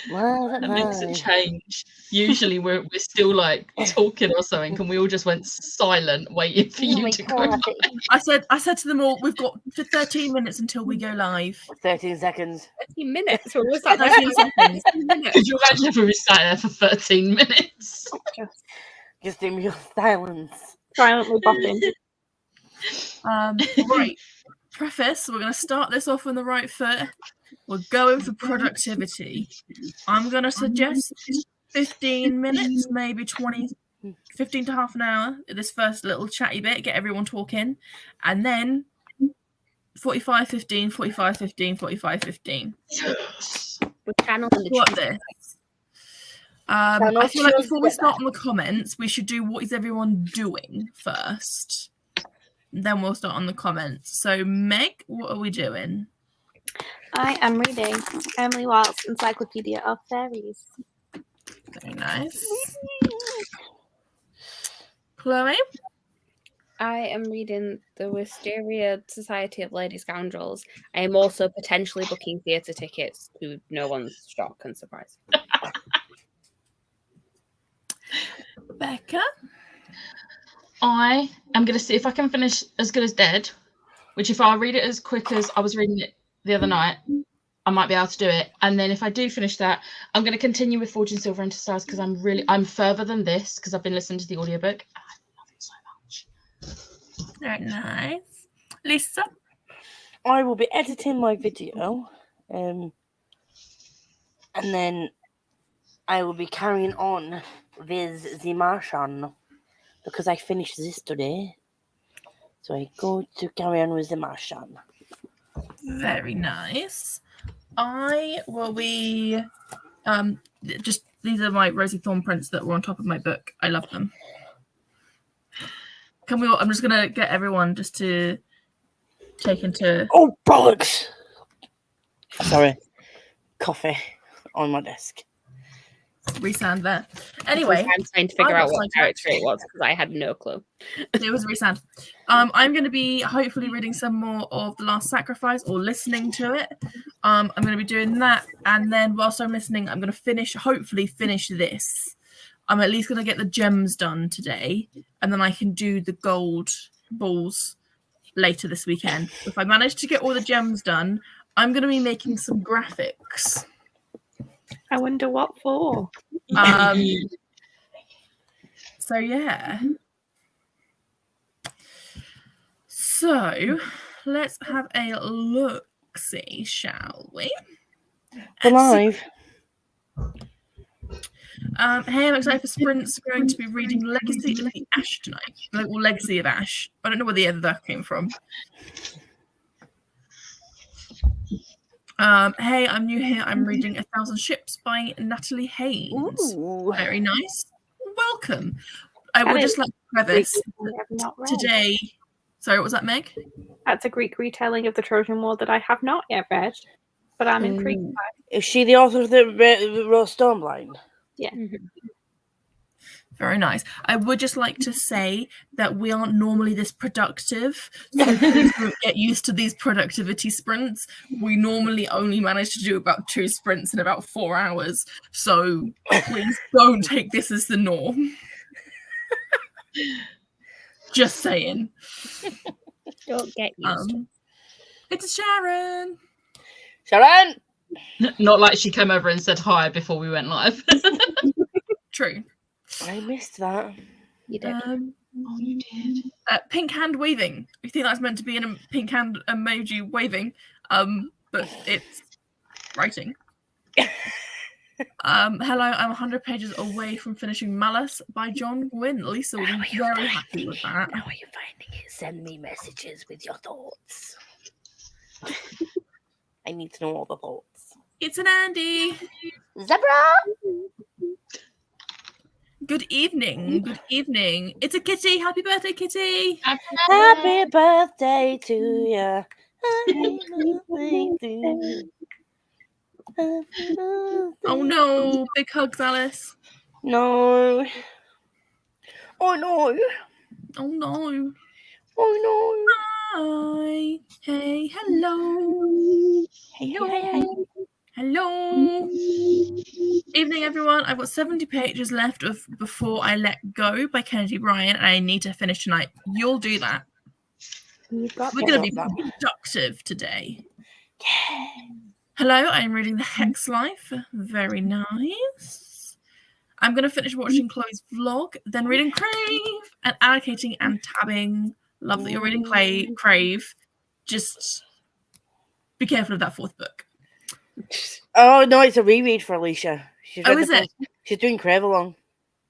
That makes a change. Usually we're still like talking or something, and we all just went silent, waiting for you to go live. I said to them all, we've got 13 minutes until we go live. 13 seconds. 13 minutes. What was that? 13 seconds. Could you imagine if we sat there for 13 minutes? Just in real silence. Silently bopping. Right. Preface, we're going to start this off on the right foot. We're going for productivity. I'm going to suggest 15 minutes, maybe 20, 15 to half an hour, this first little chatty bit, get everyone talking, and then 45, 15, 45, 15, 45, 15. We're channeling What this? I feel like before we start on the comments, we should do what is everyone doing first. Then we'll start on the comments. So, Meg, what are we doing? I am reading Emily Wilde's Encyclopedia of Fairies. Very nice. Chloe? I am reading the Wisteria Society of Lady Scoundrels. I am also potentially booking theatre tickets to no one's shock and surprise. Becca? I am going to see if I can finish As Good as Dead, which if I read it as quick as I was reading it the other night, I might be able to do it. And then if I do finish that, I'm going to continue with Fortune, Silver and Stars because I'm further than this because I've been listening to the audiobook. I love it so much. Very nice. Lisa? I will be editing my video, and then I will be carrying on with The Martian because I finished this today. So I go to carry on with The Martian. Very nice. I will be just these are my Rosie Thorn prints that were on top of my book. I love them. Can we all, I'm just gonna get everyone just to take into Oh bollocks! Sorry. Coffee on my desk. resand there. Anyway, I'm trying to figure out what character it was because I had no clue. It was resand. I'm going to be hopefully reading some more of The Last Sacrifice or listening to it. I'm going to be doing that, and then whilst I'm listening, I'm going to hopefully finish this. I'm at least going to get the gems done today, and then I can do the gold balls later this weekend. If I manage to get all the gems done, I'm going to be making some graphics. I wonder what for. So yeah. So let's have a look-see, shall we? Alive. Hey, I'm excited for Sprint's going to be reading Legacy of the Ash tonight. Or Legacy of Ash. I don't know where the other that came from. Hey, I'm new here. I'm reading 1,000 Ships by Natalie Haynes. Ooh. Very nice. Welcome. I would just like to preface today. Sorry, what was that, Meg? That's a Greek retelling of the Trojan War that I have not yet read, but I'm intrigued by. Is she the author of the Rose Stormblind? Yeah. Mm-hmm. Very nice. I would just like to say that we aren't normally this productive, so please don't get used to these productivity sprints. We normally only manage to do about 2 sprints in about 4 hours, so please don't take this as the norm. Just saying. Don't get used. It's Sharon. Sharon! Not like she came over and said hi before we went live. True. I missed that. You did. Oh, you did. Pink hand waving. I think that's meant to be in a pink hand emoji waving, but it's writing. Hello, I'm 100 pages away from finishing Malice by John Gwynne. Lisa will be very happy with that. How are you finding it? Send me messages with your thoughts. I need to know all the thoughts. It's an Andy. Zebra! Good evening. Good evening. It's a Kitty. Happy birthday, Kitty. Happy birthday to you. Happy birthday to you. Oh no. Big hugs, Alice. No. Oh no. Oh no. Oh no. Hi. Hey, hello. Hey, hey, hey, hey. Hello. reading, everyone. I've got 70 pages left of Before I Let Go by Kennedy Bryan, and I need to finish tonight. You'll do that. You've got We're this. going to be productive today. Hello, I'm reading The Hex Life. Very nice. I'm going to finish watching Chloe's vlog, then reading Crave and allocating and tabbing. Love that you're reading Crave. Just be careful of that fourth book. Oh no, it's a reread for Alicia. She's read is it? She's doing Crave along.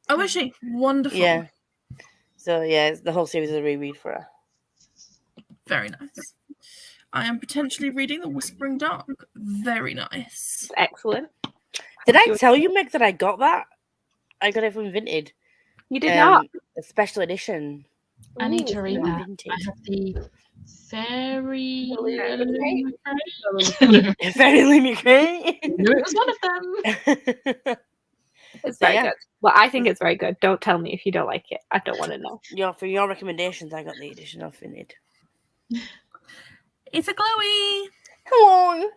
Oh, is she? Wonderful. Yeah. So yeah, the whole series is a reread for her. Very nice. I am potentially reading The Whispering Dark. Very nice. Excellent. Did I tell you, Meg, that I got that? I got it from Vinted. You did not. A special edition. I need to read that. Vintage. I have the Fairy Very limited. It was one of them. It's very yeah. good. Well, I think it's very good. Don't tell me if you don't like it. I don't want to know. For your recommendations, I got the edition of Vinted. It's a Chloe. Hello.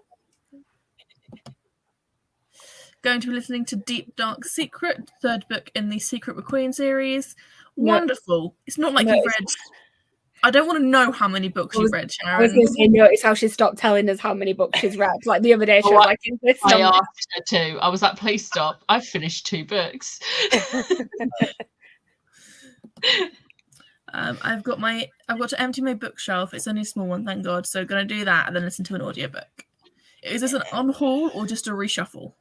Going to be listening to Deep Dark Secret, third book in the Secret McQueen series. No. Wonderful. It's not like No, you've read. I don't want to know how many books you've read, I was Sharon. going to say, notice how she stopped telling us how many books she's read. Like the other day, she Oh, was like, "Is this I number?" asked her to. I was like, please stop. I've finished 2 books. I've got to empty my bookshelf. It's only a small one, thank God. So gonna do that and then listen to an audiobook. Is this an unhaul or just a reshuffle?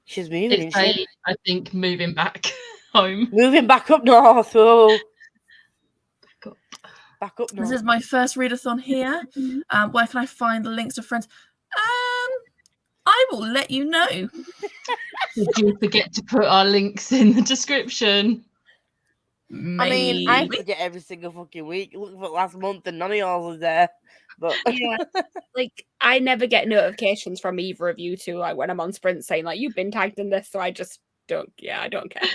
She's moving. It's I think moving back home. Moving back up north. Oh. Back up north. This is my first readathon here. Where can I find the links to friends? I will let you know. Did you forget to put our links in the description? Maybe. I forget every single fucking week. Look for last month and none of y'all was there. But Yeah, like I never get notifications from either of you two. Like when I'm on Sprint saying like you've been tagged in this, so I just don't. Yeah, I don't care.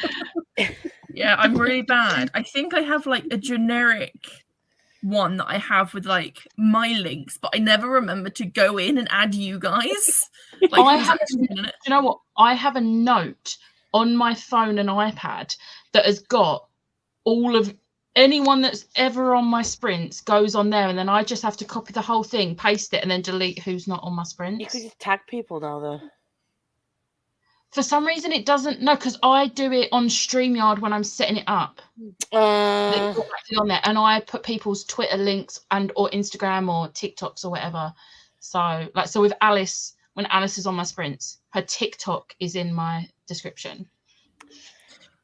Yeah, I'm really bad. I think I have like a generic one that I have with like my links, but I never remember to go in and add you guys. Like, I who's have, actually in it? you know what? I have a note on my phone and iPad that has got all of anyone that's ever on my sprints goes on there, and then I just have to copy the whole thing, paste it, and then delete who's not on my you sprints. could just tag people now, though. For some reason, it doesn't. No, because I do it on StreamYard when I'm setting it up. It's automatically on there, and I put people's Twitter links and or Instagram or TikToks or whatever. So, so with Alice, when Alice is on my sprints, her TikTok is in my description.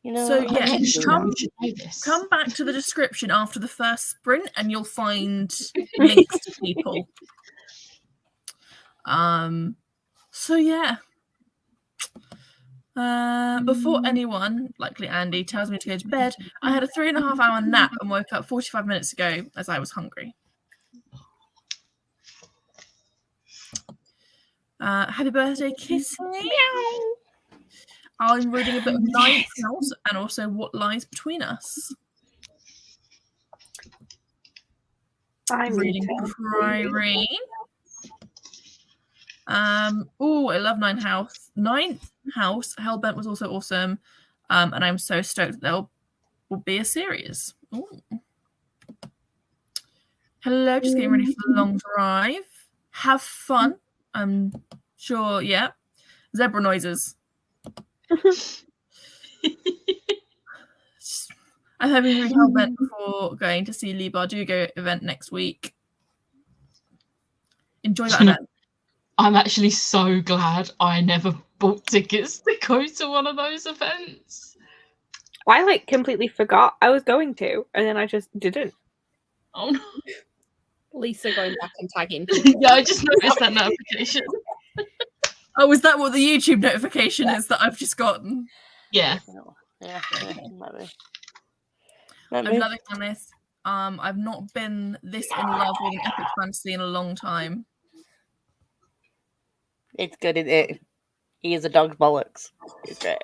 You know, So yeah, You should know this. come back to the description after the first sprint and you'll find links to people. So yeah. Before anyone, likely Andy, tells me to go to bed, I had a 3.5-hour nap and woke up 45 minutes ago as I was hungry. Happy birthday, Kissy. I'm reading a bit of Ninth House and also What Lies Between Us. I'm Reading Priory. Oh, I love Ninth House. Hellbent was also awesome. And I'm so stoked that there will be a series. Ooh. Hello, just getting ready for the long drive. Have fun. I'm sure, yeah. Zebra noises. I'm hoping to read Hellbent before going to see Lee Bardugo event next week. Enjoy that event. I'm actually so glad I never bought tickets to go to one of those events. I completely forgot I was going to, and then I just didn't. Oh no. Lisa going back and tagging. Yeah, I just noticed that notification. Oh, is that what the YouTube notification is that I've just gotten? Yeah. Yeah, might be. I'm loving this. I've not been this in love with an epic fantasy in a long time. It's good, isn't it? He is a dog's bollocks. It's great.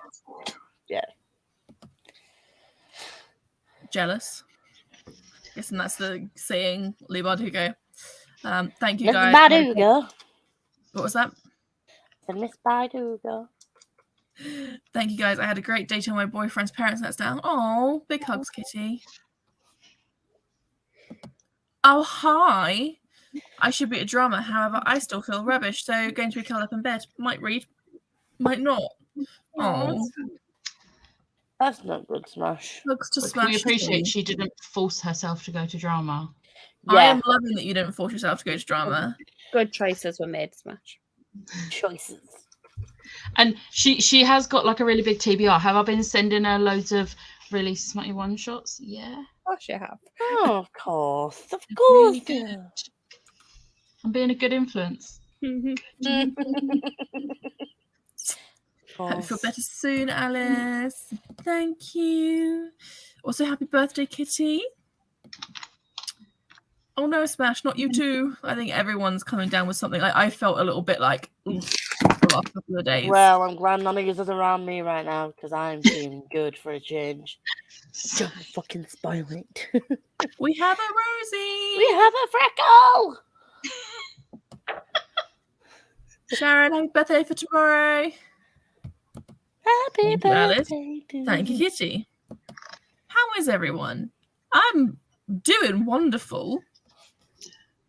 Yeah. Jealous. Guessing that's the saying, Lee Bardugo. Thank you Miss guys. Bardugo. What was that? Said Miss Bardugo. Thank you, guys. I had a great day till my boyfriend's parents let us down. Oh, big hugs, Kitty. Oh, hi. I should be a drama. However, I still feel rubbish, so going to be curled up in bed. Might read, might not. Oh, That's not good, Smash. hugs to But Smash. we appreciate too. she didn't force herself to go to drama. I Yeah, am loving that you didn't force yourself to go to drama. Good choices were made, Smash. choices. And she has got like a really big TBR. Have I been sending her loads of really smutty one shots? Yeah. Of course you have. Oh, of course. Of Really course. good. I'm being a good influence. Hope you feel better soon, Alice. Thank you. Also, happy birthday, Kitty. Oh no, Smash, not you too. I think everyone's coming down with something. I felt a little bit like oof, the last couple of days. Well, I'm glad none of you is around me right now because I'm feeling good for a change. Don't fucking spoil it. We have a Rosie. We have a freckle. Sharon, happy birthday for tomorrow. Happy Thank you, Alice. birthday to Thank you, Kitty. How is everyone? I'm doing wonderful.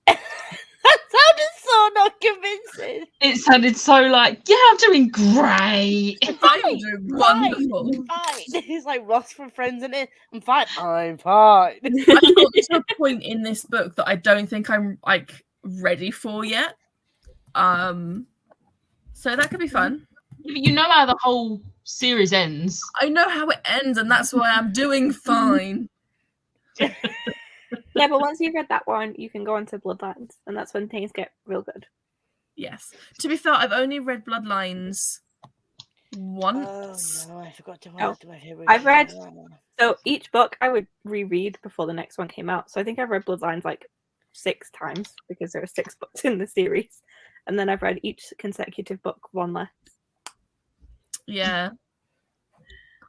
That sounded so not convincing. It sounded so like, yeah, I'm doing great. I'm doing wonderful. Fine. It's like Ross from Friends, isn't it? I'm fine. I'm fine. I've got to a point in this book that I don't think I'm like ready for yet. So that could be fun. You know how the whole series ends. I know how it ends, and that's why I'm doing fine. Yeah, but once you've read that one, you can go on to Bloodlines, and that's when things get real good. Yes. To be fair, I've only read Bloodlines once. Oh no, I forgot to Oh, do my favorite. I've read- So each book I would reread before the next one came out. So I think I've read Bloodlines like 6 times because there are 6 books in the series. And then I've read each consecutive book one less. Yeah.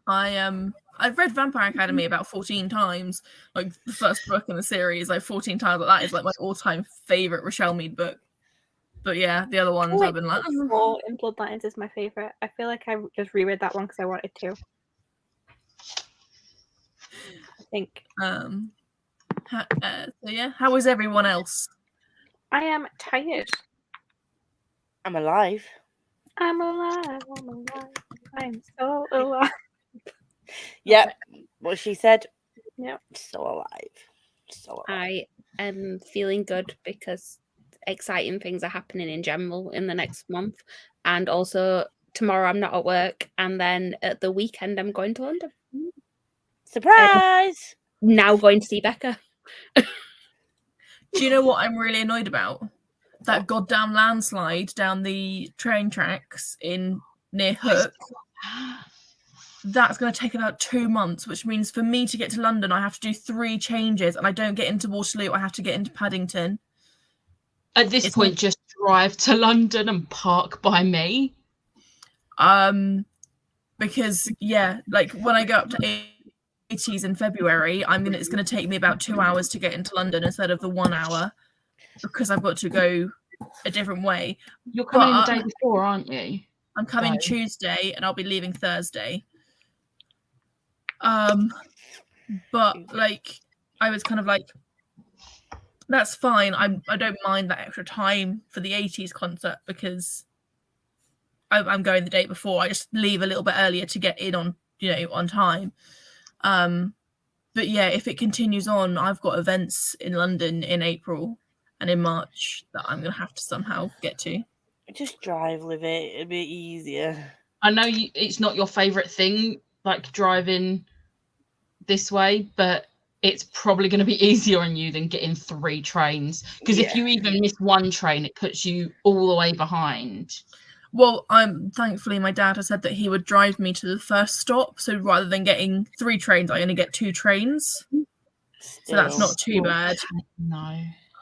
I've read Vampire Academy about 14 times. Like the first book in the series, like 14 times. Like that is like my all-time favorite Rochelle Mead book. But yeah, the other ones I've been like, Book 4 in Bloodlines is my favorite. I feel like I just reread that one because I wanted to. I think so yeah. How is everyone else? I am tired. I'm alive. I'm alive. I'm alive. I'm so alive. Yep. What she said. Yep. So alive. So alive. I am feeling good because exciting things are happening in general in the next month. And also tomorrow I'm not at work. And then at the weekend I'm going to London. Surprise! Now going to see Becca. Do you know what I'm really annoyed about? That goddamn landslide down the train tracks near Hook. That's going to take about 2 months, which means for me to get to London, I have to do 3 changes, and I don't get into Waterloo. I have to get into Paddington. At this point, just drive to London and park by me. Because yeah, like when I go up to 80s in February, it's going to take me about 2 hours to get into London instead of the 1 hour because I've got to go a different way. You're coming in the day before, aren't you? I'm coming Tuesday and I'll be leaving Thursday. But like I was kind of like, that's fine. I don't mind that extra time for the 80s concert because I'm going the day before. I just leave a little bit earlier to get in on time. But yeah, if it continues on, I've got events in London in April and in March that I'm gonna have to somehow get to. Just drive with it. It'll be easier. I know it's not your favourite thing, like driving this way, but it's probably going to be easier on you than getting 3 trains. Because if you even miss 1 train, it puts you all the way behind. Well, thankfully my dad has said that he would drive me to the first stop. So rather than getting 3 trains, I only get 2 trains. So that's not too bad. No.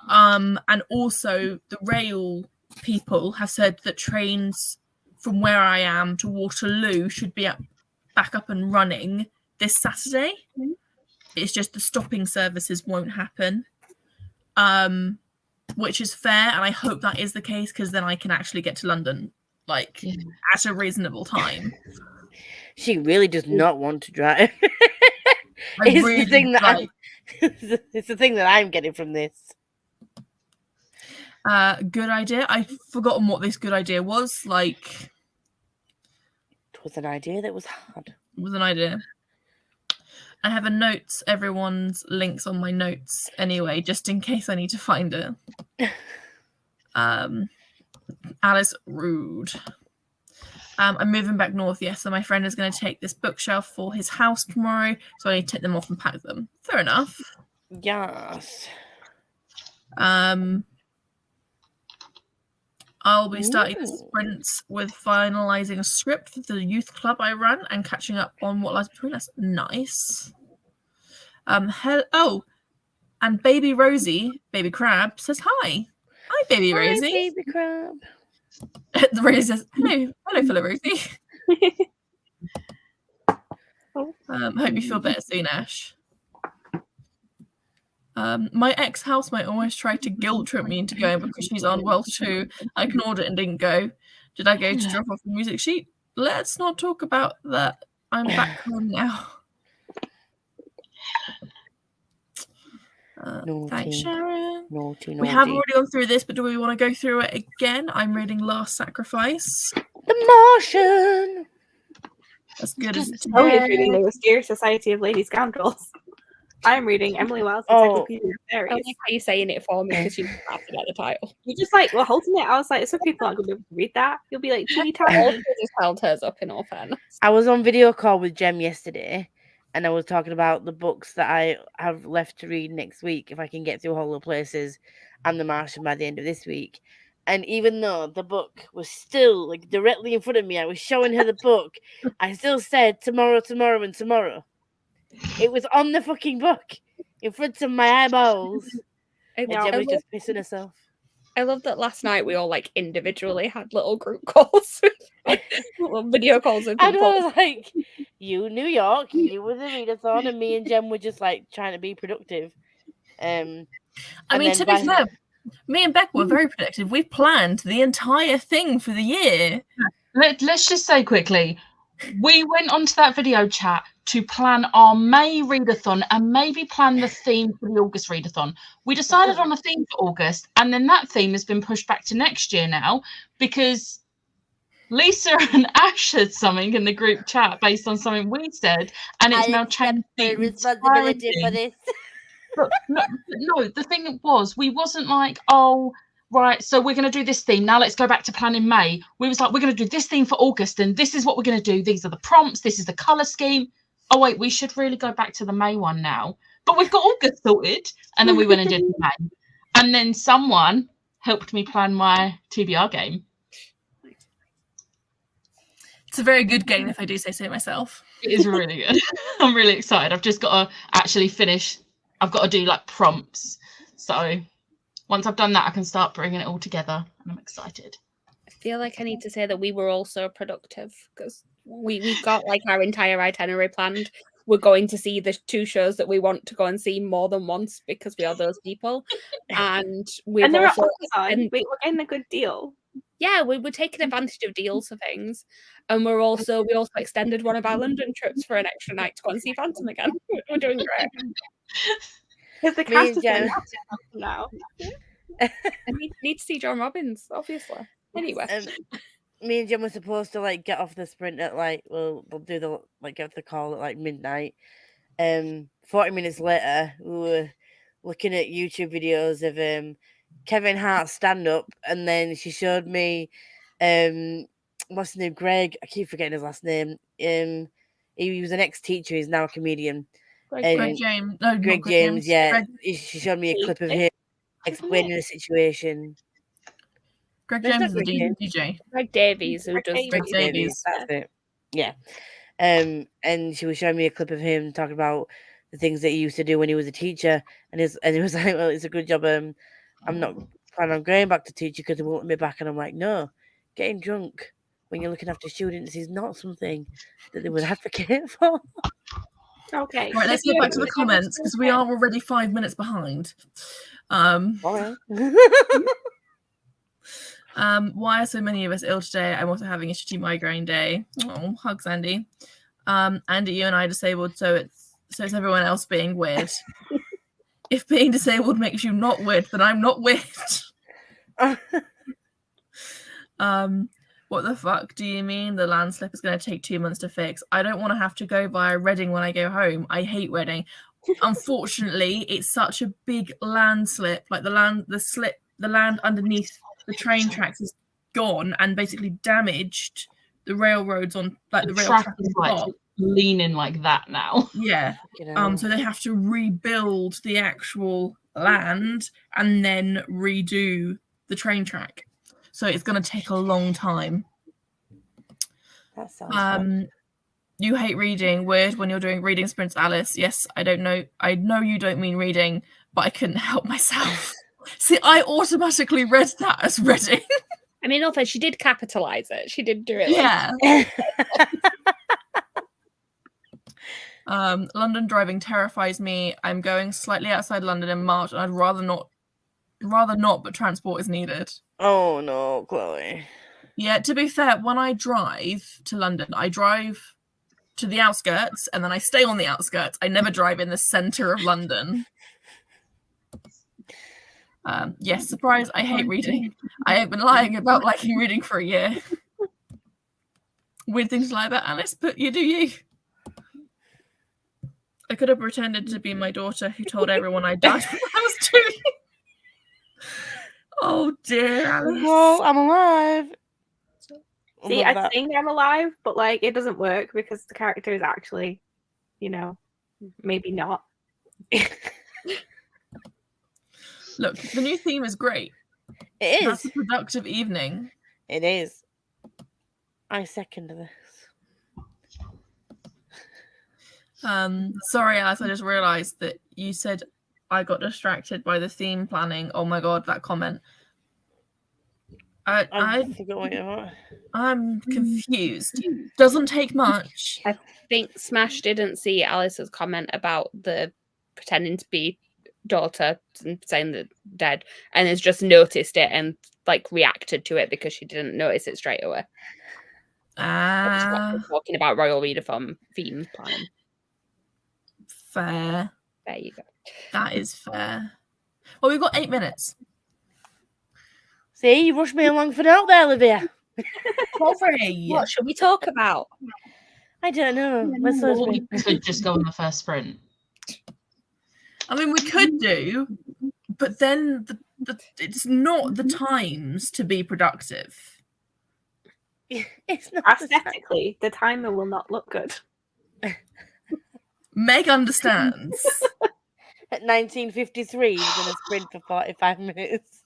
And also the rail people have said that trains from where I am to Waterloo should be back up and running this Saturday. It's just the stopping services won't happen, which is fair, and I hope that is the case because then I can actually get to London like Yeah. at a reasonable time. She really does not want to drive. I It's really the thing that like. it's the thing that I'm getting from this. Good idea. I've forgotten what this good idea was. Like, It was an idea that was hard. it was an idea. I have a notes, everyone's links on my notes anyway, just in case I need to find it. Alice Rude. I'm moving back north, yes, so my friend is going to take this bookshelf for his house tomorrow, so I need to take them off and pack them. Fair enough. Yes. I'll be starting the Ooh. sprints with finalising a script for the youth club I run and catching up on what lies between us. Nice. Oh, and Baby Rosie, Baby Crab, says hi. Hi, Baby Hi, Rosie. baby crab. The Rosie says, hello, fellow Rosie. Hope you feel better soon, Ash. My ex-housemate always tried to guilt trip me into going because she's unwell too. I ignored it and didn't go. Did I go to drop off the music sheet? Let's not talk about that. I'm back home now. Naughty. Thanks, Sharon. Naughty. We have already gone through this, but do we want to go through it again? I'm reading Last Sacrifice. The Martian. As good as Chloe is reading The Mysterious Society of Lady Scoundrels. I'm reading Emily Wilde's Encyclopedia of I Fairies. like how you're saying it for me because you have to get the title. You just like were holding it. I was like, some people aren't going to be able to read that. You'll be like teeny tiny. Also just held hers up in all fairness. I was on video call with Jem yesterday, and I was talking about the books that I have left to read next week if I can get through Hollow Places and The Martian by the end of this week. And even though the book was still like directly in front of me, I was showing her the book. I still said tomorrow, and tomorrow. It was on the fucking book in front of my eyeballs. And Jem was just pissing herself. I love that last night we all like individually had little group calls, little video calls with And people. I was like, you New York, you were the readathon, and me and Jem were just like trying to be productive. I mean, to be fair, me and Becca were very productive. We planned the entire thing for the year. Let's just say quickly, we went onto that video chat to plan our May readathon and maybe plan the theme for the August readathon. We decided on a theme for August, and then that theme has been pushed back to next year now because Lisa and Ash said something in the group chat based on something we said, and it's now changed. The responsibility for this. But no, the thing was, we wasn't like, oh, right, so we're going to do this theme. Now let's go back to planning May. We was like, we're going to do this theme for August, and this is what we're going to do. These are the prompts. This is the colour scheme. Oh, wait, we should really go back to the May one now. But we've got August sorted. And then we went and did May. And then someone helped me plan my TBR game. It's a very good game, if I do say so myself. It is really good. I'm really excited. I've just got to actually finish. I've got to do like prompts. So once I've done that, I can start bringing it all together. And I'm excited. I feel like I need to say that we were also productive because we got like our entire itinerary planned. We're going to see the 2 shows that we want to go and see more than once because we are those people. And we've they're also we're getting a good deal. Yeah, we were taking advantage of deals for things. And we also extended one of our London trips for an extra night to go and see Phantom again. We're doing great. Because the cast is going now. I need to see John Robbins, obviously. Anyway. Me and Jem were supposed to like get off the sprint at like, well, they'll do the like get the call at like midnight. 40 minutes later, we were looking at YouTube videos of Kevin Hart's stand up, and then she showed me what's his name, Greg. I keep forgetting his last name. He was an ex-teacher. He's now a comedian. Greg James. No, Greg James. Yeah, she showed me a clip of him explaining the situation. Greg James is the DJ. Greg Davies, who does Greg Davies. That's it. Yeah. And she was showing me a clip of him talking about the things that he used to do when he was a teacher, and he was like, "Well, it's a good job. I'm not planning on going back to teacher because they won't let me back." And I'm like, "No, getting drunk when you're looking after students is not something that they would advocate for." Okay. Right, let's get back to the comments because we are already 5 minutes behind. All right. Why are so many of us ill today? I'm also having a shitty migraine day. Oh, hugs, Andy. Andy, you and I are disabled, so it's everyone else being weird. If being disabled makes you not weird, then I'm not weird. What the fuck do you mean the landslip is going to take 2 months to fix? I don't want to have to go via Reading when I go home. I hate Reading. Unfortunately, it's such a big landslip. Like the land underneath the train tracks is gone and basically damaged the railroads on like the rail track is like leaning like that now. Yeah. So they have to rebuild the actual land and then redo the train track. So it's going to take a long time. That sounds fun. You hate reading. Weird when you're doing reading sprints, Alice. Yes, I don't know. I know you don't mean reading, but I couldn't help myself. See, I automatically read that as reading. I mean, also, she did capitalize it. She did do it. Yeah. London driving terrifies me. I'm going slightly outside London in March, and I'd rather not, but transport is needed. Oh no, Chloe. Yeah, to be fair, when I drive to London, I drive to the outskirts and then I stay on the outskirts. I never drive in the centre of London. Yes, surprise, I hate reading. I have been lying about liking reading for a year. Weird things like that, Alice, but you do you. I could have pretended to be my daughter who told everyone I died when I was 2. Oh dear, Alice. Well, I'm alive. See, I think I'm alive, but like it doesn't work because the character is actually, maybe not. Look, the new theme is great. It is. That's a productive evening. It is. I second this. Sorry, Alice, I just realised that you said I got distracted by the theme planning. Oh my god, that comment. I'm confused. Doesn't take much. I think Smash didn't see Alice's comment about the pretending to be daughter and saying that dead, and has just noticed it and like reacted to it because she didn't notice it straight away. Talking about Royal Reader from theme planning. Fair. There you go. That is fair. Well, we've got 8 minutes. See, you rushed me along for note there, Olivia. What should we talk about? I don't know. We could just go on the first sprint. I mean, we could do, but then it's not the times to be productive. It's not aesthetically, the timer will not look good. Meg understands. At 1953, you're going to sprint for 45 minutes.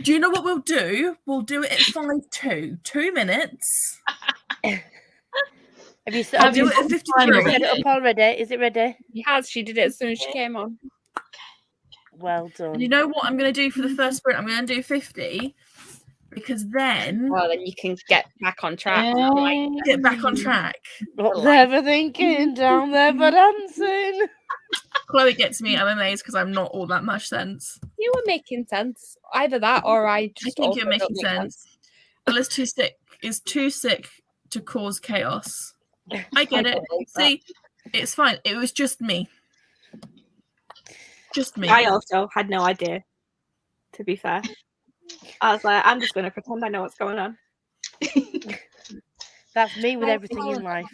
Do you know what we'll do? We'll do it at 5:02. 2 minutes. Have you I'll do it at 53. Set it up already? Is it ready? She did it as soon as she came on. Well done. And you know what I'm going to do for the first sprint? I'm going to do 50 because then... Well, then you can get back on track. Get back on track. What's ever thinking down there for dancing? Chloe gets me. I'm amazed because I'm not all that much sense. You were making sense. Either that or I just think you're making sense. Alice is too sick to cause chaos. I get it. See, it's fine. It was just me. Just me. I also had no idea, to be fair. I was like, I'm just going to pretend I know what's going on. That's me with everything in life.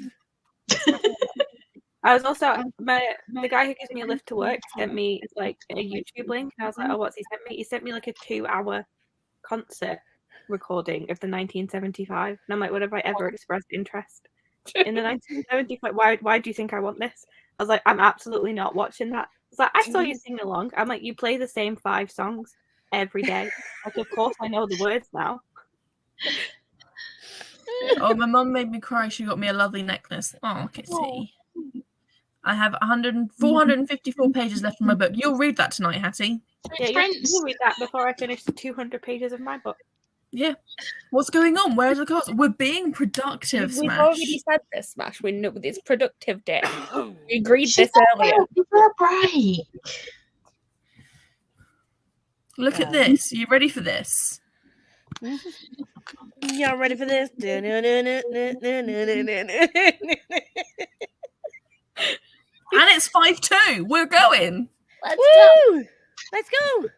I was also the guy who gives me a lift to work sent me like a YouTube link. And I was like, oh, what's he sent me? He sent me like a 2-hour concert recording of the 1975. And I'm like, what have I ever expressed interest in the 1975? Why do you think I want this? I was like, I'm absolutely not watching that. I was like, I saw you sing along. I'm like, you play the same 5 songs every day. Like, of course I know the words now. Oh, my mum made me cry. She got me a lovely necklace. Oh, Kitty. I have 454 pages left in my book. You'll read that tonight, Hattie. Yeah, you'll read that before I finish the 200 pages of my book. Yeah. What's going on? Where's the cost? We're being productive, We've Smash. already said this, Smash. We know it's productive day. We agreed this earlier. Look at this. Are you ready for this? Y'all ready for this? And it's 5-2. We're going. Let's go. Woo! Let's go.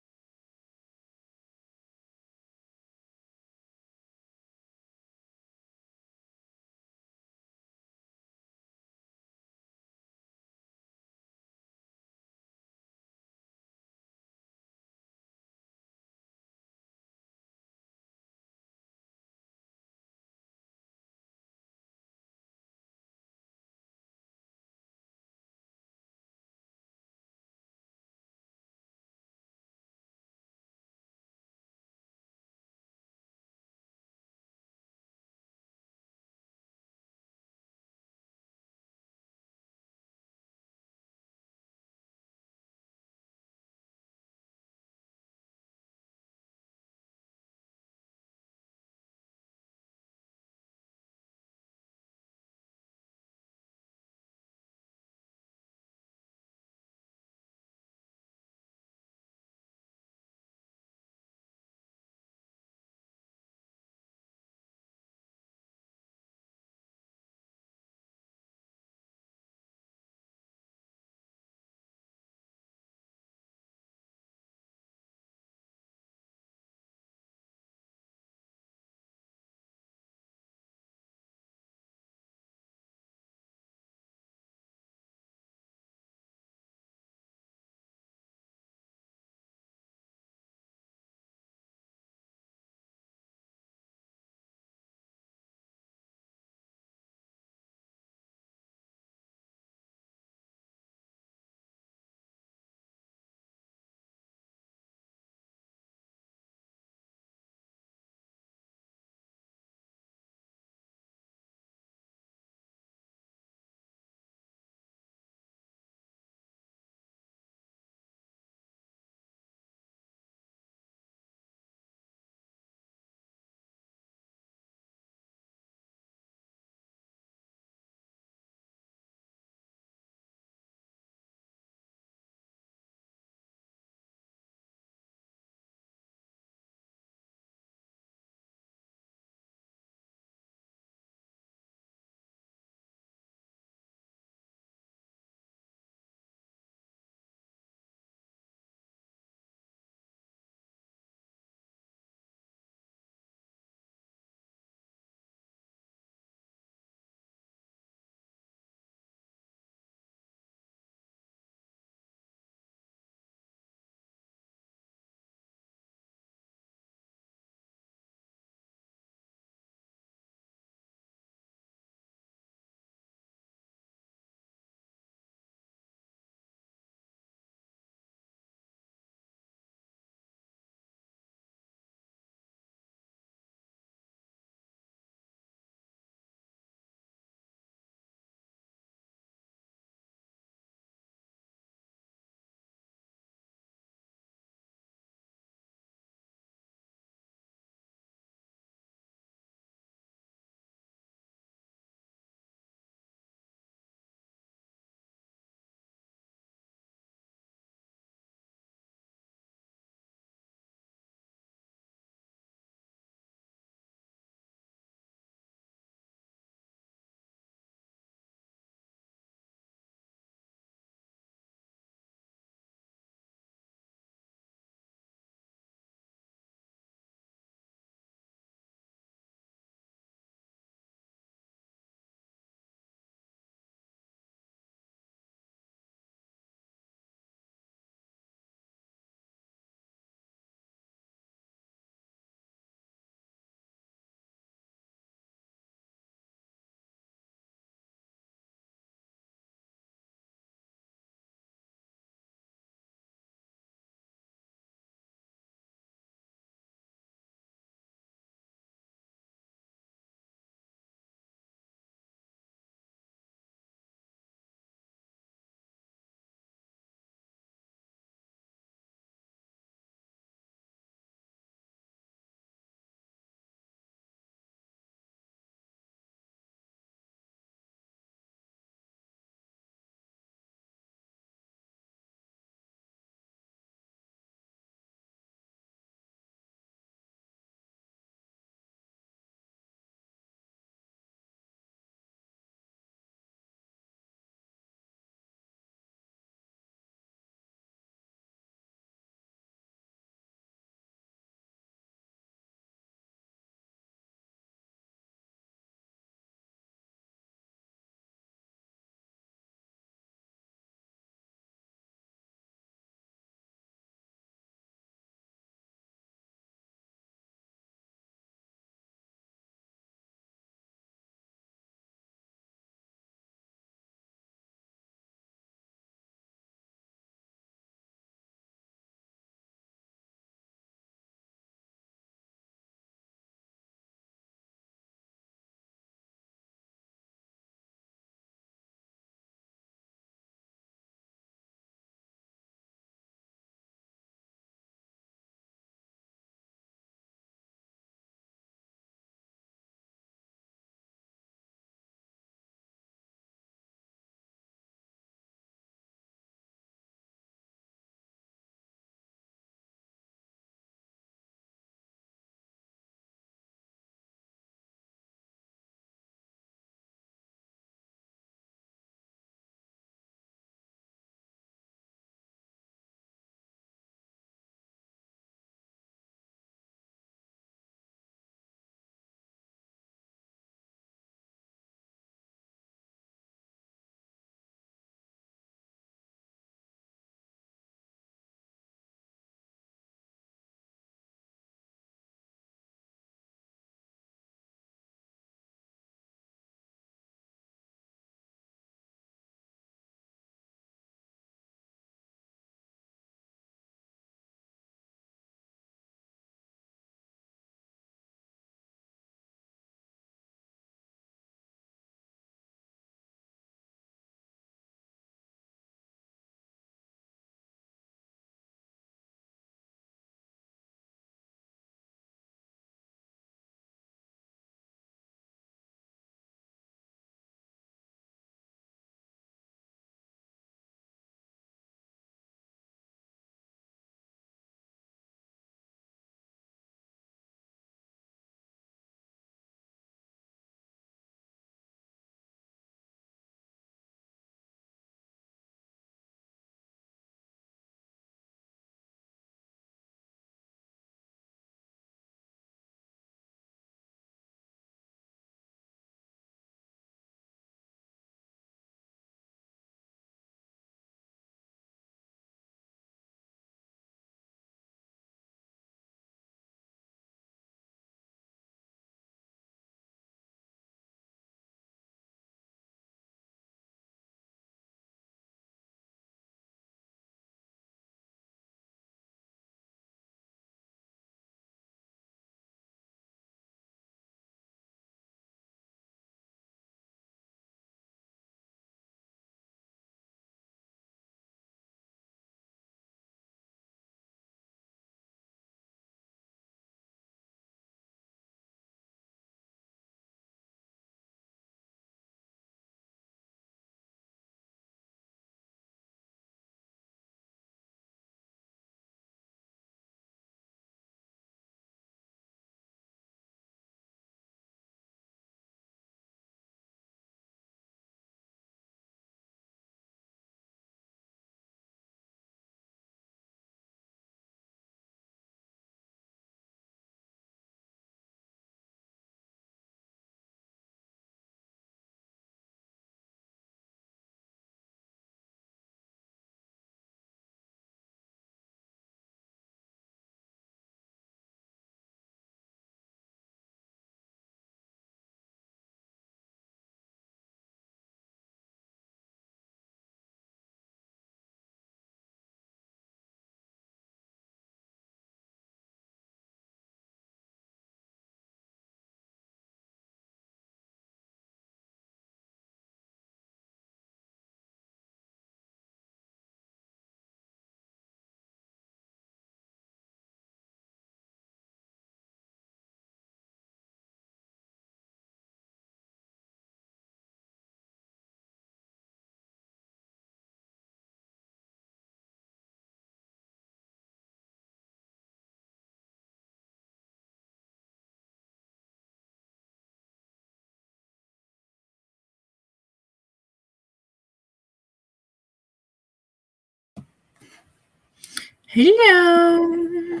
Hello.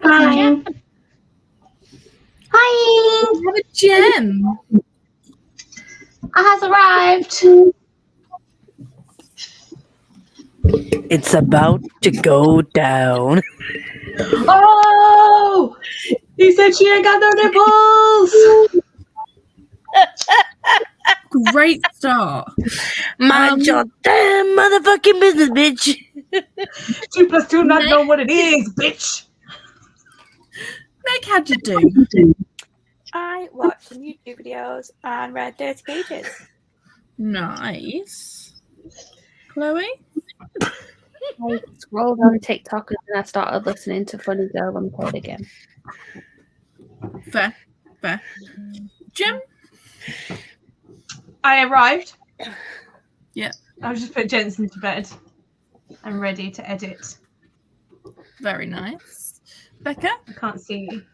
Hi. Hi. We have a gem. I has arrived. It's about to go down. Oh, he said she ain't got no nipples. Great start. Mind your damn motherfucking business, bitch. 2 + 2 not Meg? know what it is, bitch. Meg, how'd you do? I watched some YouTube videos and read 30 pages. Nice. Chloe? I scrolled on TikTok and then I started listening to Funny Girl Unplugged again. Fair. Gem? I arrived. Yeah. I've just put Jensen to bed. I'm ready to edit. Very nice. Becca? I can't see you.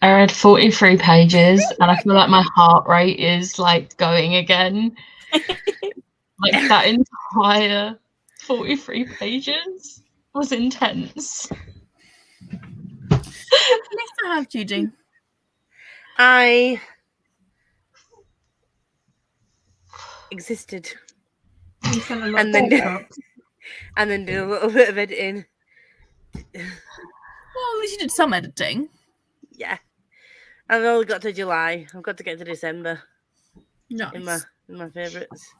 I read 43 pages and I feel like my heart rate is like going again. Like that entire 43 pages was intense. Nice to have you, Jean. I existed You sent a lot And then- of TikToks. and then did a little bit of editing. Well, at least you did some editing. Yeah. I've only got to July. I've got to get to December Nice. in my favourites.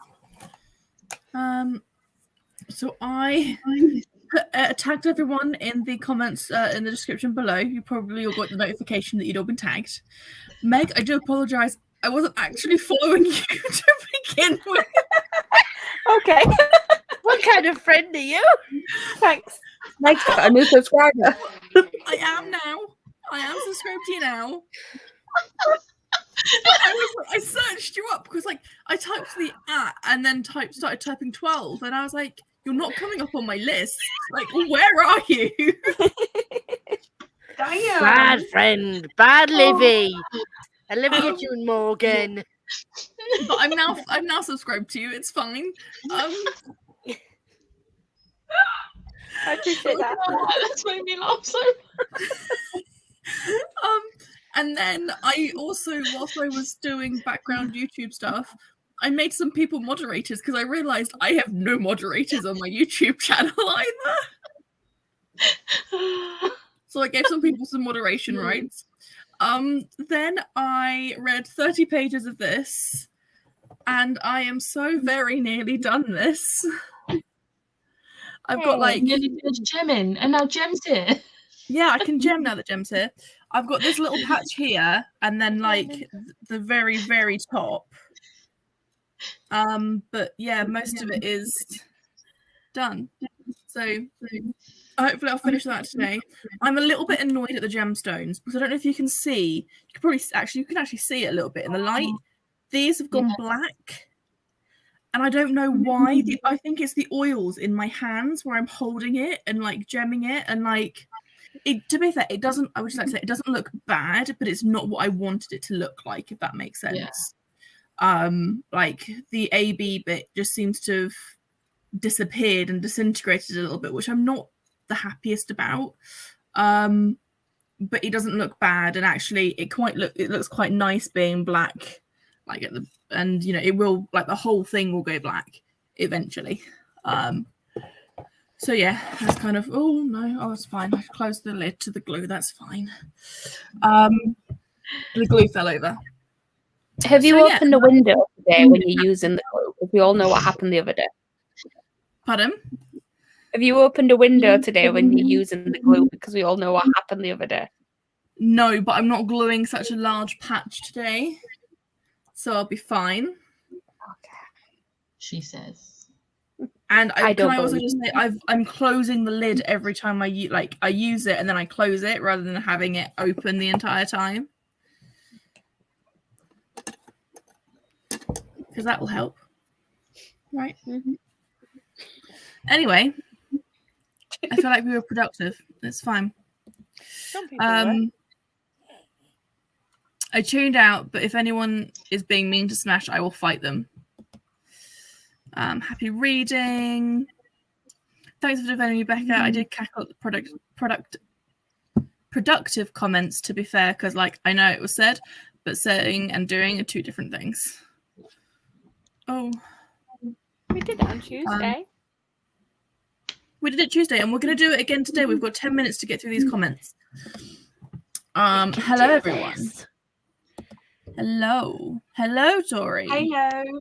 So I tagged everyone in the comments in the description below. You probably all got the notification that you'd all been tagged. Meg, I do apologise. I wasn't actually following you to begin with. Okay, What kind of friend are you? thanks. Meg's got a new subscriber. I am now. I am subscribed to you now. I searched you up because I typed the @ and then started typing 12 and I was like, you're not coming up on my list. Like, where are you? Damn. Bad friend. Bad Livy. Olivia June Morgan. But I'm now subscribed to you. It's fine. I appreciate that. That's made me laugh so. And then I also, whilst I was doing background YouTube stuff, I made some people moderators because I realized I have no moderators on my YouTube channel either. So I gave some people some moderation rights. Then I read 30 pages of this, and I am so very nearly done this. I've got Nearly finished gemming, and now Gem's here. yeah, I can gem now that Gem's here. I've got this little patch here, and then the very, very top. But yeah, most of it is done. So hopefully I'll finish that today. I'm a little bit annoyed at the gemstones because I don't know if you can see. You can actually see it a little bit in the light. These have gone black. And I don't know why. I think it's the oils in my hands where I'm holding it and gemming it. And to be fair, it doesn't, I would just like to say, it doesn't look bad, but it's not what I wanted it to look like, if that makes sense. Yeah. The AB bit just seems to have disappeared and disintegrated a little bit, which I'm not the happiest about. But it doesn't look bad. And actually it looks quite nice being black. And it will the whole thing will go black eventually. So yeah, that's kind of that's fine. I closed the lid to the glue, that's fine. The glue fell over. Have you opened a window today when you're using the glue? Because we all know what happened the other day. Pardon? Have you opened a window today when you're using the glue? Because we all know what happened the other day. No, but I'm not gluing such a large patch today. So I'll be fine. Okay. She says. And I also just say I'm closing the lid every time I use it, and then I close it rather than having it open the entire time. Because that will help. Right. Mm-hmm. Anyway, I feel like we were productive. It's fine. Some people were. I tuned out, but if anyone is being mean to Smash, I will fight them. Happy reading. Thanks for defending me, Becca. I did cackle at the productive comments, to be fair, because like I know it was said, but saying and doing are two different things. Oh, We did it on Tuesday. we did it Tuesday, and we're going to do it again today. We've got 10 minutes to get through these comments. Hello, everyone. Hello, Tori. Hello.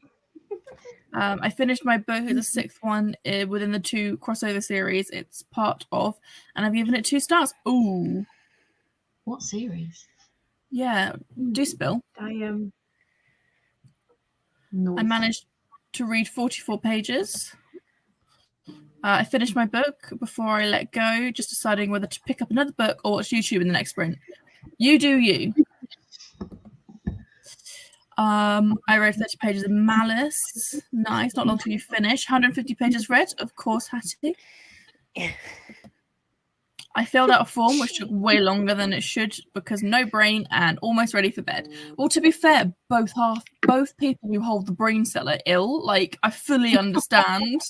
I finished my book. It's the sixth one within the 2 crossover series it's part of, and I've given it 2 stars. Ooh. What series? Yeah, do spill. I managed to read 44 pages. I finished my book before I let go, just deciding whether to pick up another book or watch YouTube in the next sprint. You do you. I read 30 pages of Malice. Nice, not long till you finish. 150 pages read, of course, Hattie. I filled out a form, which took way longer than it should because no brain and almost ready for bed. Well, to be fair, both people who hold the brain cell are ill. Like, I fully understand.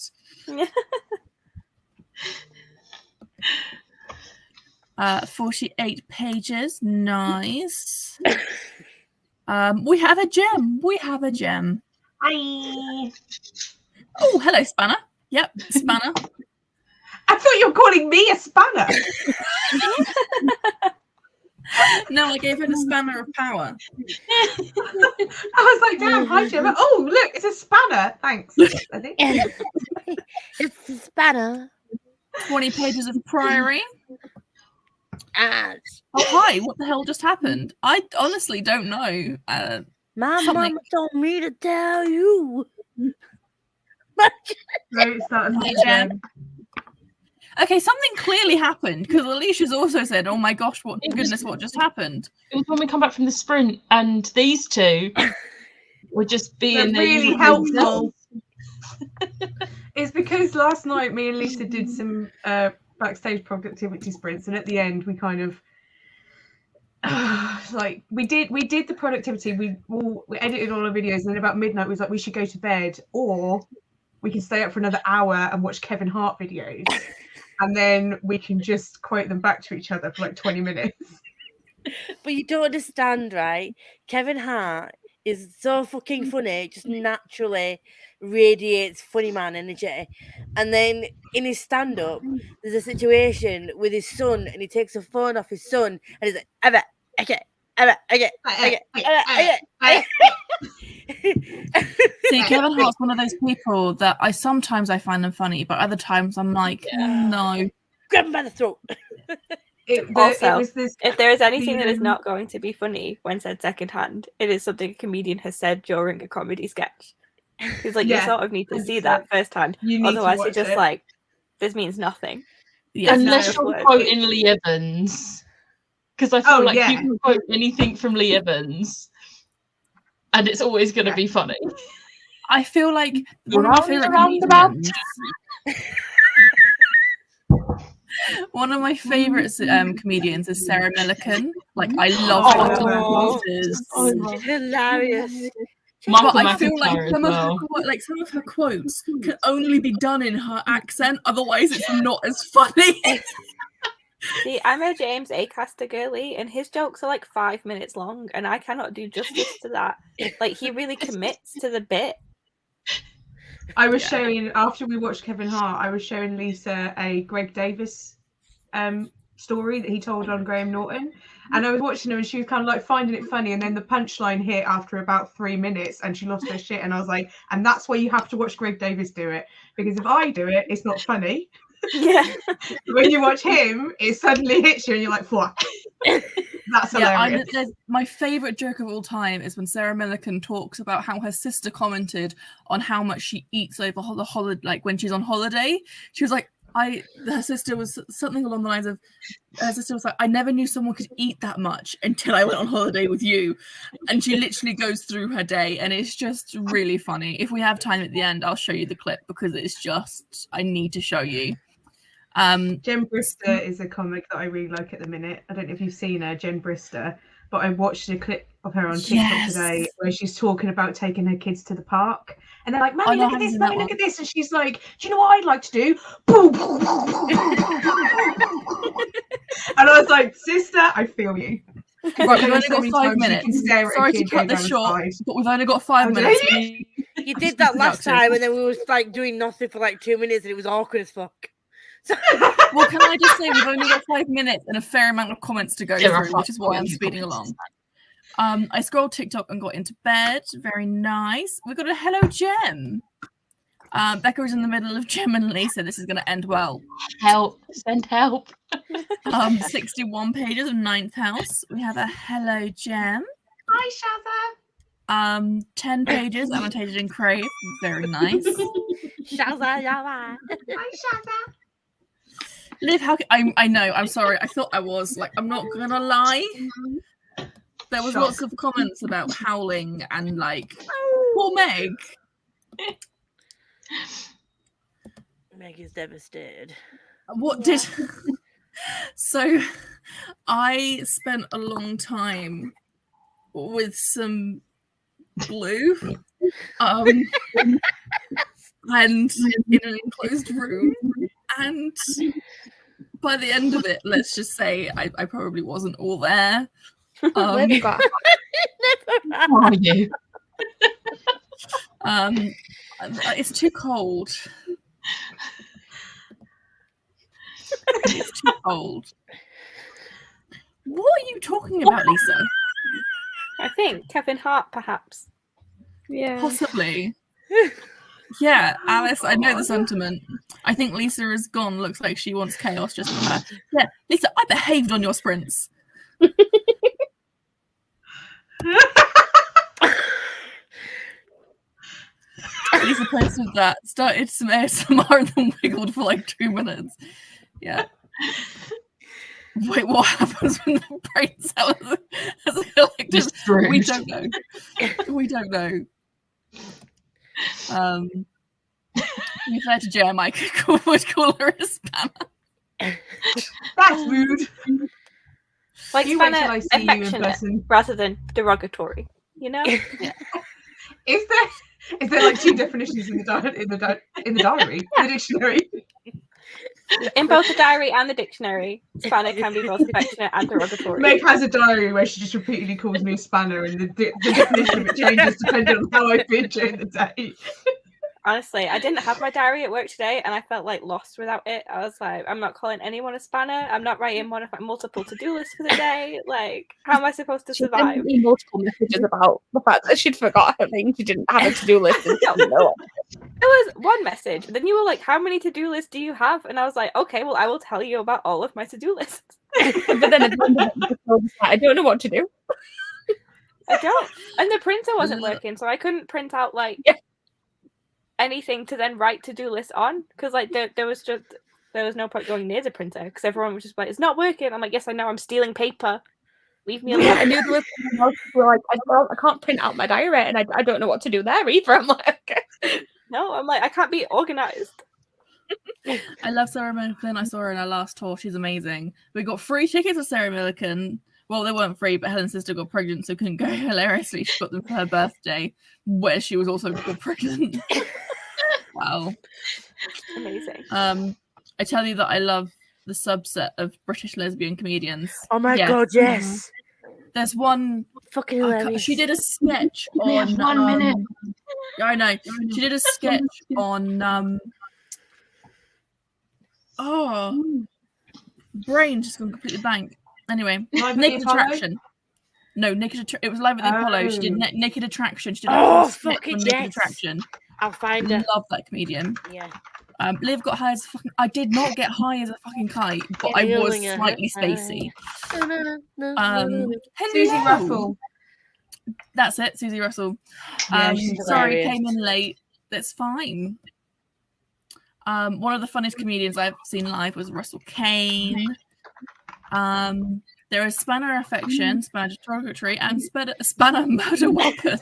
48 pages. Nice. We have a gem. Hi. Oh, hello, Spanner. Yep, Spanner. I thought you were calling me a spanner. No, I gave her the spanner of power. I was like, damn, hi, Gemma. Oh, look, it's a spanner. Thanks. I think. It's the spanner. 20 pages of Priory. Oh, hi, what the hell just happened? I honestly don't know. my mama told me to tell you. Right, start Hey, Jen. Okay, something clearly happened because Alicia's also said, "Oh my gosh, what just happened?" It was when we come back from the sprint, and these two were just being really helpful. It's because last night me and Lisa did some backstage productivity sprints, and at the end we kind of like we did the productivity. We edited all our videos, and then about midnight we was like, we should go to bed, or we can stay up for another hour and watch Kevin Hart videos. And then we can just quote them back to each other for like 20 minutes. But you don't understand, right? Kevin Hart is so fucking funny, just naturally radiates funny man energy. And then in his stand-up, there's a situation with his son, and he takes the phone off his son, and he's like, See, Kevin Hart's one of those people that I find them funny, but other times I'm like, no. Grab him by the throat. If there is anything that is not going to be funny when said secondhand, it is something a comedian has said during a comedy sketch. Because you sort of need to see that firsthand. Otherwise, you're just like, this means nothing. Yeah, unless you're quoting Lee Evans. Because I feel you can quote anything from Lee Evans, and it's always going to be funny. I feel like one of my favorite comedians is Sarah Millican. Like, I love her. She's hilarious. But I feel like some of her quotes can only be done in her accent, otherwise it's not as funny. See, I'm a James Acaster girly, and his jokes are like 5 minutes long, and I cannot do justice to that. Like, he really commits to the bit. I was showing, after we watched Kevin Hart, I was showing Lisa a Greg Davis story that he told on Graham Norton, and I was watching her, and she was kind of like finding it funny, and then the punchline hit after about 3 minutes, and she lost her shit, and I was like, and that's why you have to watch Greg Davis do it, because if I do it, it's not funny. Yeah. When you watch him, it suddenly hits you, and you're like, "What?" That's hilarious. My favorite joke of all time is when Sarah Millican talks about how her sister commented on how much she eats over the holiday, like when she's on holiday. She was like, her sister was something along the lines of, her sister was like, I never knew someone could eat that much until I went on holiday with you. And she literally goes through her day, and it's just really funny. If we have time at the end, I'll show you the clip, because it's just, I need to show you. Jen Brister is a comic that I really like at the minute. I don't know if you've seen her, Jen Brister. but I watched a clip of her on TikTok today where she's talking about taking her kids to the park. And they're like, Mummy, look at this, Mummy, look at this. And she's like, do you know what I'd like to do? And I was like, sister, I feel you. Right, we've only got 5 minutes. Sorry to cut this short, but we've only got 5 minutes. You did that last time, and then we were like doing nothing for like 2 minutes, and it was awkward as fuck. Well, can I just say we've only got 5 minutes and a fair amount of comments to go through, which is why I'm speeding along. I scrolled TikTok and got into bed. Very nice. We got a hello, Gem. Becca was in the middle of Gem and Lisa. This is going to end well. Help. Send help. 61 pages of 9th house. We have a hello, Gem. Hi, Shazza. 10 pages annotated in Crave. Very nice. Shazza, Hi, Shazza. Liv, I know, I'm sorry. I thought I was. Like, I'm not going to lie. There was lots of comments about howling and, like, poor Meg. Meg is devastated. What did... So, I spent a long time with some glue and in an enclosed room, and by the end of it, let's just say I probably wasn't all there. Never. Are you? It's too cold. It's too cold. What are you talking about, Lisa? I think Kevin Hart, perhaps. Yeah. Possibly. Yeah, Alice, I know the sentiment. I think Lisa is gone. Looks like she wants chaos just for her. Yeah, Lisa, I behaved on your sprints. Lisa posted that, started some ASMR and then wiggled for like 2 minutes. Yeah. Wait, what happens when the brain cell as a collective? We don't know. We don't know. To be fair to Jem, I would call her a spanner. That's rude. Like You wait till I spanner, see you in affectionate person. rather than derogatory. You know? Yeah. Is there like two definitions in the diary, in the dictionary? In both the diary and the dictionary, spanner can be both affectionate and derogatory. Meg has a diary where she just repeatedly calls me a spanner, and the definition of it changes depending on how I feel during the day. Honestly, I didn't have my diary at work today, and I felt like lost without it. I was like, I'm not calling anyone a spanner. I'm not writing one of my multiple to-do lists for the day. Like, how am I supposed to survive? She sent me multiple messages about the fact that she'd forgot her thing. She didn't have a to-do list. And didn't know it. There was one message. Then you were like, how many to-do lists do you have? And I was like, okay, well, I will tell you about all of my to-do lists. But then at the end of it, I don't know what to do. I don't. And the printer wasn't working, so I couldn't print out like anything to then write to-do lists on, because like there was no point going near the printer because everyone was just like, it's not working. I'm like, yes, I know, I'm stealing paper. Leave me alone. I knew there was people like, I can't print out my diary, and I don't know what to do there either. I'm like, okay. No, I'm like, I can't be organized. I love Sarah Millican. I saw her in her last tour. She's amazing. We got free tickets for Sarah Millican. Well, they weren't free, but Helen's sister got pregnant, so couldn't go. Hilariously, she got them for her birthday, where she was also got pregnant. Wow. Amazing. I tell you that I love the subset of British lesbian comedians. Oh my god, yes. There's one fucking hilarious. She did a sketch on We have 1 minute. I know. She did a sketch on brain just gone completely blank. Anyway, Naked Attraction. No, it was live at the Apollo. She did Naked Attraction. She did fucking Naked Attraction. I'll find her. Love that comedian. Yeah. Liv got high as a fucking... I did not get high as a fucking kite, but I was slightly spacey. Susie Russell. That's it, Susie Russell. Yeah, sorry, came in late. That's fine. One of the funniest comedians I've seen live was Russell Kane. There is Spanner Affection, Spanner Derogatory, and Spanner Murder Weapon.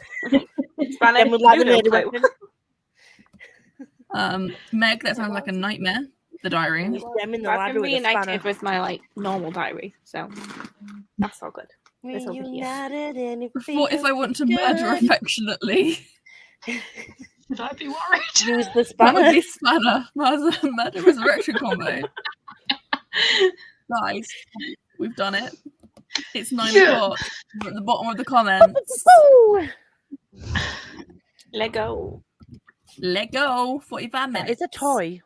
Spanner Meg, that sounds like a nightmare. The diary. I've been reunited with my like normal diary, so that's all good. This We're over here. united and it What if I feels want to murder good. affectionately? Should I be worried? Use the That would spanner. be Spanner. Murder resurrection combo. Guys, we've done it. It's 9 Yeah. o'clock. We're at the bottom of the comments. Woo! Lego. Let go. 45 That minutes. is a toy.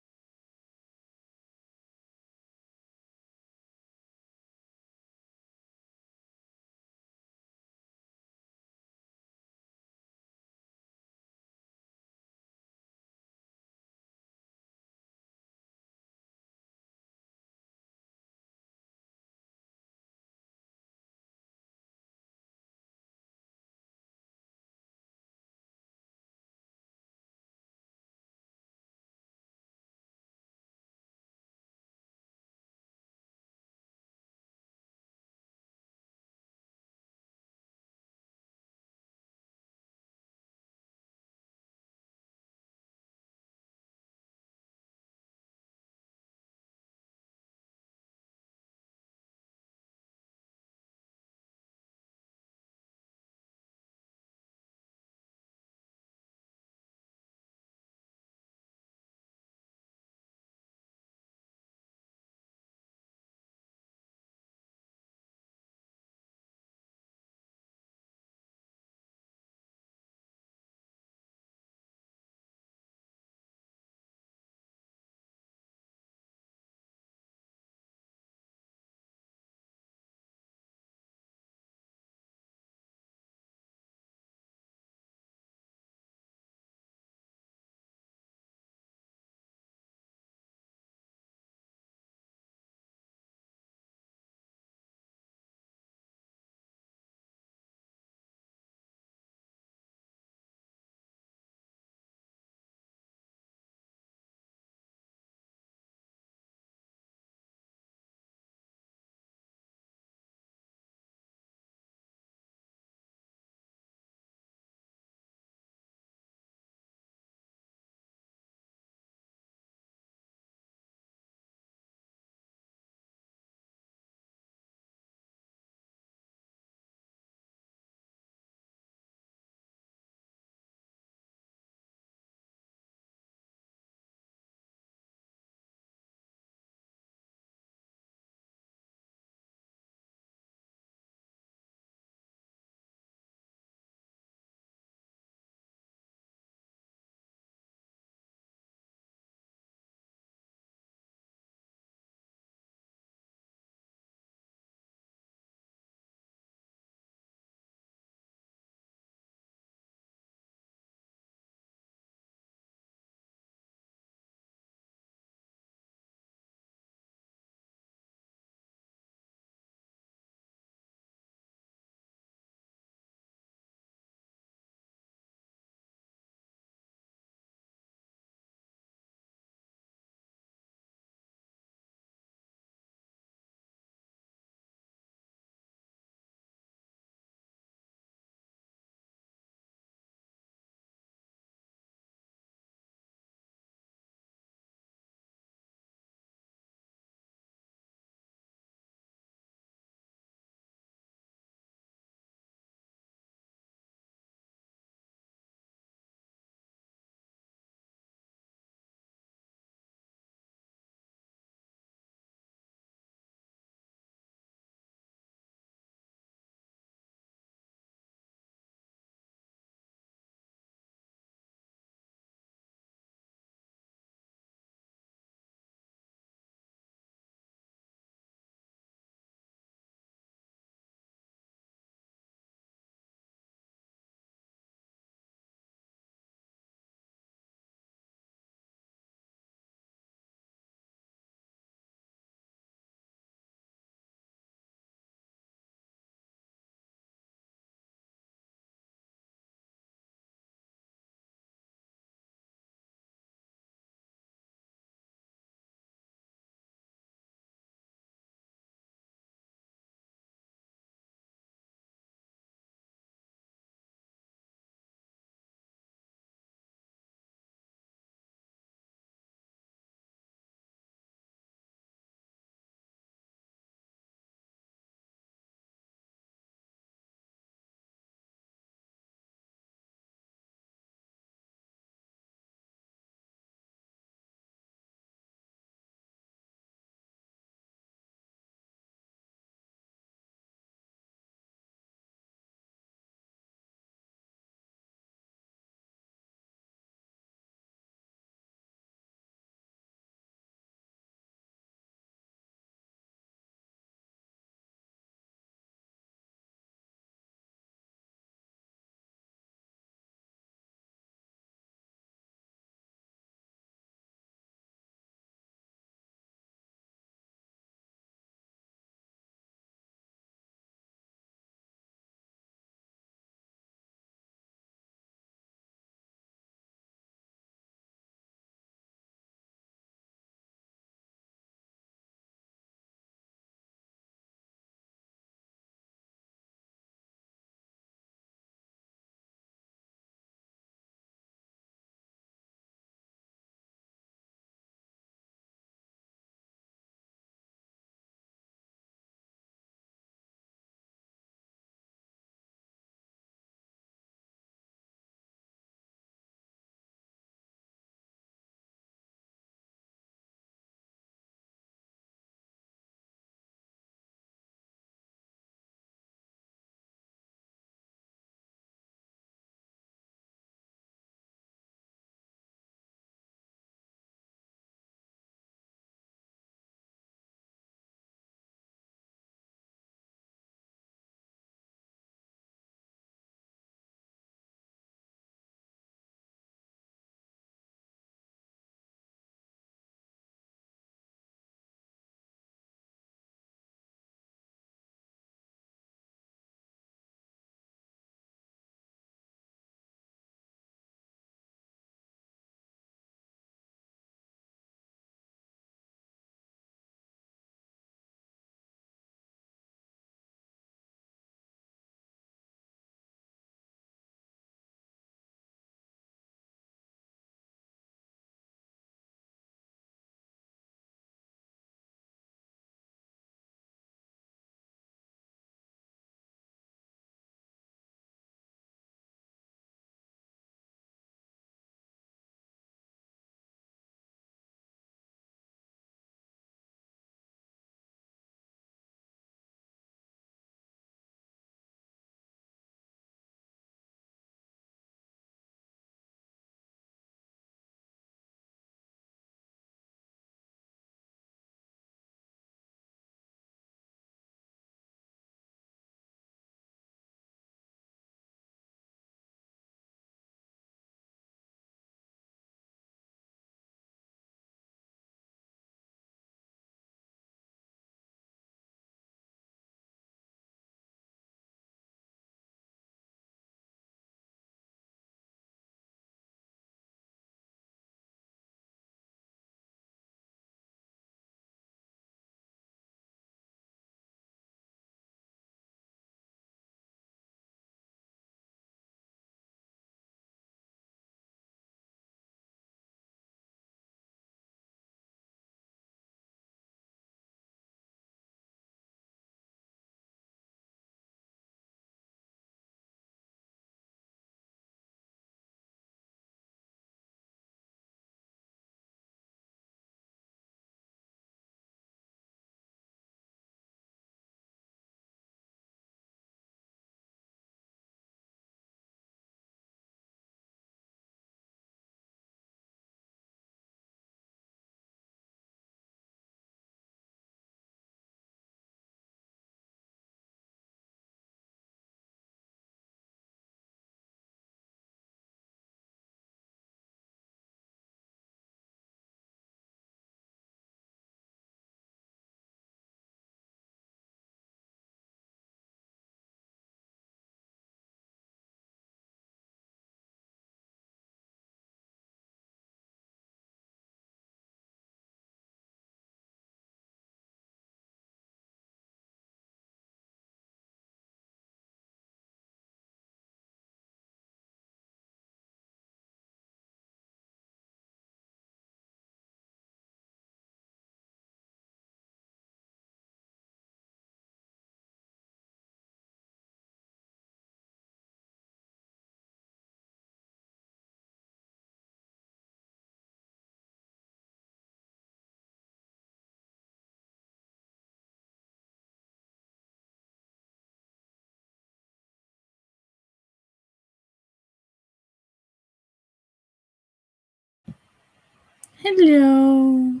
Hello.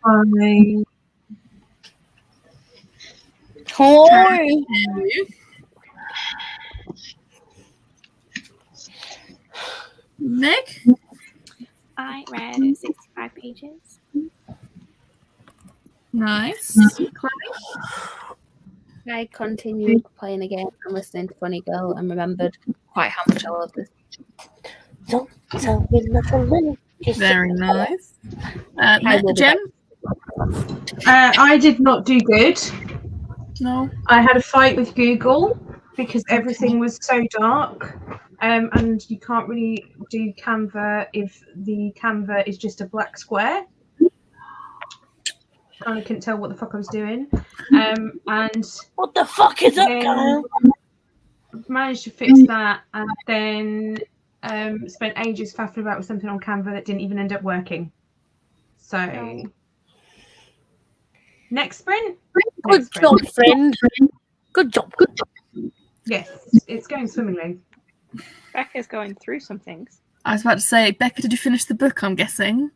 Hi. Hi. Meg? I read 65 pages. Nice. I continued playing a game and listening to Funny Girl and remembered quite how much I love this. Don't tell me nothing. Very nice. I will be Jem? I did not do good. No. I had a fight with Google because everything was so dark. And you can't really do Canva if the Canva is just a black square. Kind of couldn't tell what the fuck I was doing. And What the fuck is up, then Kyle? managed to fix that, and then spent ages faffing about with something on Canva that didn't even end up working. So next sprint. Good Next job, sprint. friend. Good job. Good job. Yes, it's going swimmingly. Becca's going through some things. I was about to say, Becca, did you finish the book, I'm guessing?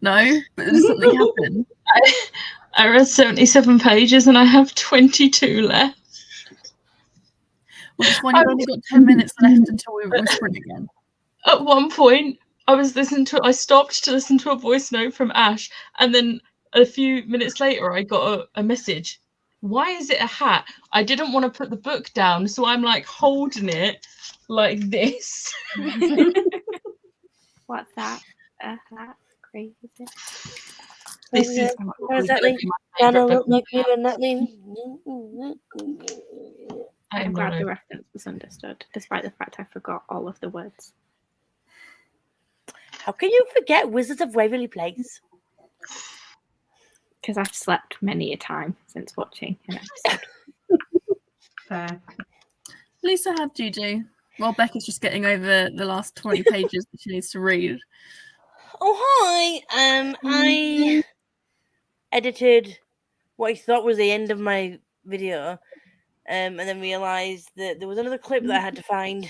No? But did something happen? I read 77 pages and I have 22 left. Well, it's fine. You've only got 10 minutes left until we sprint again. At one point, I stopped to listen to a voice note from Ash, and then a few minutes later, I got a message. Why is it a hat? I didn't want to put the book down, so I'm like holding it like this. What's that? A hat? Crazy. This is Exactly. my Gonna favourite look book. like you and that name. I'm I'm glad not the reference was understood, despite the fact I forgot all of the words. How can you forget Wizards of Waverly Place? Because I've slept many a time since watching an episode. Fair. Lisa, how do you do? Well, Becca's just getting over the last 20 pages that she needs to read. Oh, hi. I edited what I thought was the end of my video, and then realized that there was another clip that I had to find,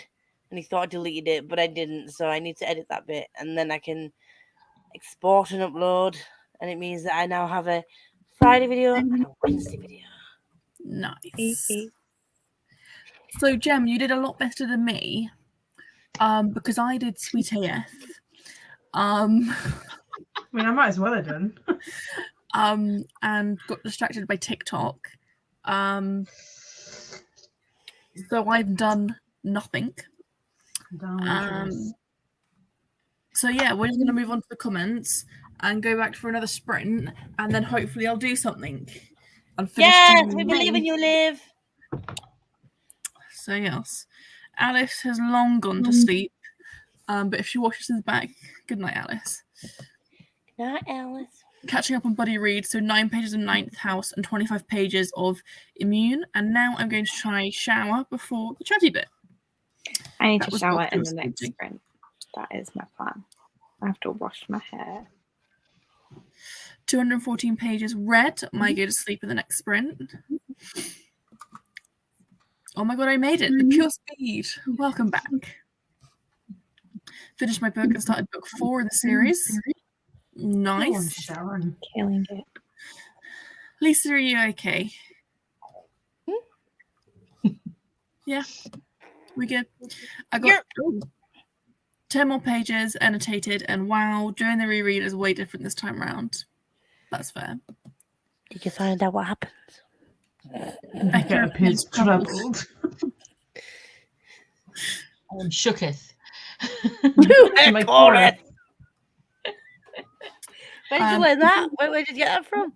and he thought I deleted it, but I didn't, so I need to edit that bit, and then I can export and upload, and it means that I now have a Friday video and a Wednesday video. Nice. So, Jem, you did a lot better than me, because I did Sweet AF. I mean, I might as well have done. And got distracted by TikTok. So I've done nothing. So yeah, we're just going to move on to the comments and go back for another sprint, and then hopefully I'll do something. Yes, we believe in you, Liv. So yes, Alice has long gone to sleep, but if she watches this back, good night, Alice. Good night, Alice. Catching up on Buddy Read, so 9 pages of Ninth House and 25 pages of Immune, and now I'm going to try shower before the chatty bit. I need That to was shower what in was the next thinking. sprint. That is my plan. I have to wash my hair. 214 pages read. Might go to sleep in the next sprint. Oh my god, I made it! The pure speed. Welcome back. Finished my book and started book 4 in the series. Nice. Killing it. Lisa, are you okay? Yeah, we good. I got 10 more pages annotated, and wow, doing the reread is way different this time around. That's fair. Did you find out what happened? Becca appears troubled. I'm shooketh. My God. Where did you learn that? Where did you get that from?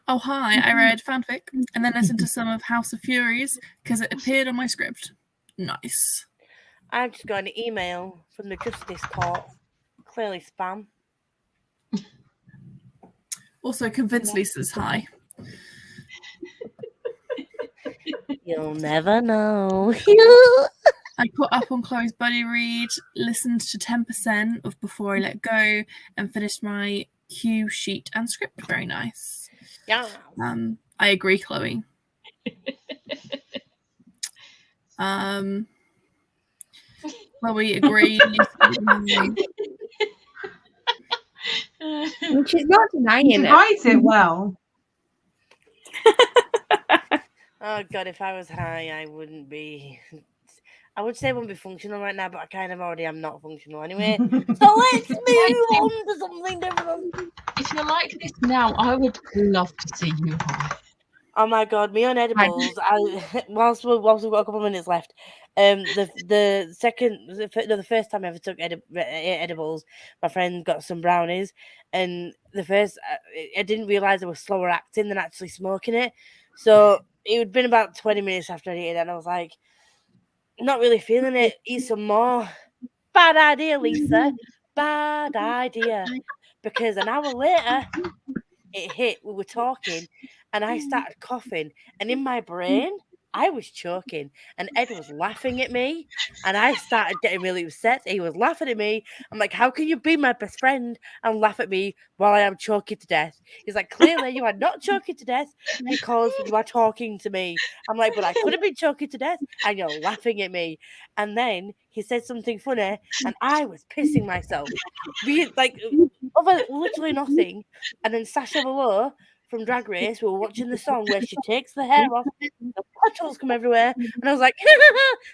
Oh, hi. I read fanfic and then listened to some of House of Furies because it appeared on my script. Nice. I've just got an email from the Justice Court. Clearly spam. Also, convince Lisa's hi. You'll never know. I put up on Chloe's Buddy Read, listened to 10% of Before I Let Go, and finished my cue sheet and script. Very nice. Yeah. I agree, Chloe. Chloe agreed. And she's not denying She it. divides it well. Oh god, if I was high, I wouldn't be. I would say I wouldn't be functional right now, but I kind of already am not functional anyway. So let's move on to something different. If you're like this now, I would love to see you high. Oh my god, me on edibles. Whilst we've got a couple of minutes left, the first time I ever took edibles, my friend got some brownies, and I didn't realize they were slower acting than actually smoking it. So it had been about 20 minutes after I ate it, and I was like, not really feeling it. Eat some more. Bad idea, Lisa. Bad idea. Because an hour later, it hit. We were talking, and I started coughing, and in my brain, I was choking, and Ed was laughing at me, and I started getting really upset. He was laughing at me. I'm like, how can you be my best friend and laugh at me while I am choking to death? He's like, clearly you are not choking to death because you are talking to me. I'm like, but I could have been choking to death, and you're laughing at me. And then he said something funny, and I was pissing myself. Over literally nothing. And then Sasha Velour from Drag Race, we were watching the song where she takes the hair off, the petals come everywhere, and I was like,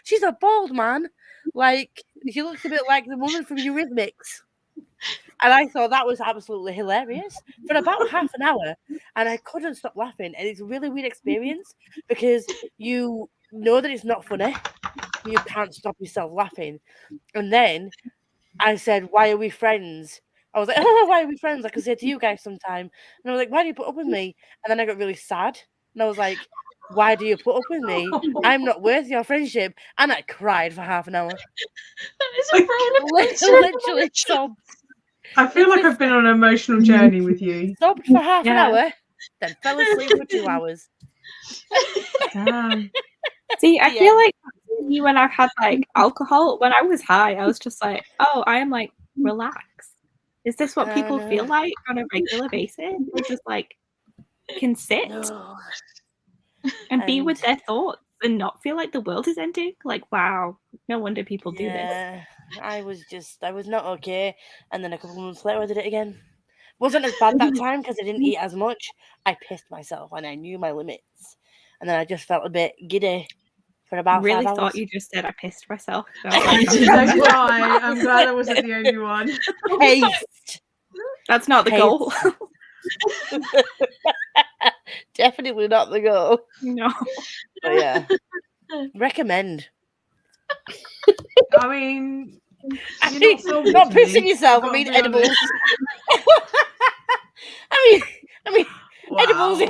she's a bald man. Like, she looks a bit like the woman from Eurythmics. And I thought that was absolutely hilarious for about half an hour, and I couldn't stop laughing. And it's a really weird experience because you know that it's not funny, you can't stop yourself laughing. And then I said, why are we friends? I was like, oh, why are we friends? I could say to you guys sometime. And I was like, why do you put up with me? And then I got really sad. And I was like, why do you put up with me? I'm not worth your friendship. And I cried for half an hour. That is a problem. Literally sobbed. I feel like I've been on an emotional journey with you. Sobbed for half an hour, then fell asleep for 2 hours. Damn. See, I feel like you when I've had like alcohol. When I was high, I was just like, oh, I am like relaxed. Is this what people feel like on a regular basis? They just like can sit and be with their thoughts and not feel like the world is ending. Like, wow, no wonder people do this. I was not okay. And then a couple of months later, I did it again. Wasn't as bad that time because I didn't eat as much. I pissed myself and I knew my limits. And then I just felt a bit giddy for about 5 hours. Thought you just said I pissed myself. So I'm glad I wasn't the only one. Taste. That's not the goal. Definitely not the goal. No. But yeah. Recommend. I mean, not pissing yourself. I mean, edibles. I mean, wow. edibles.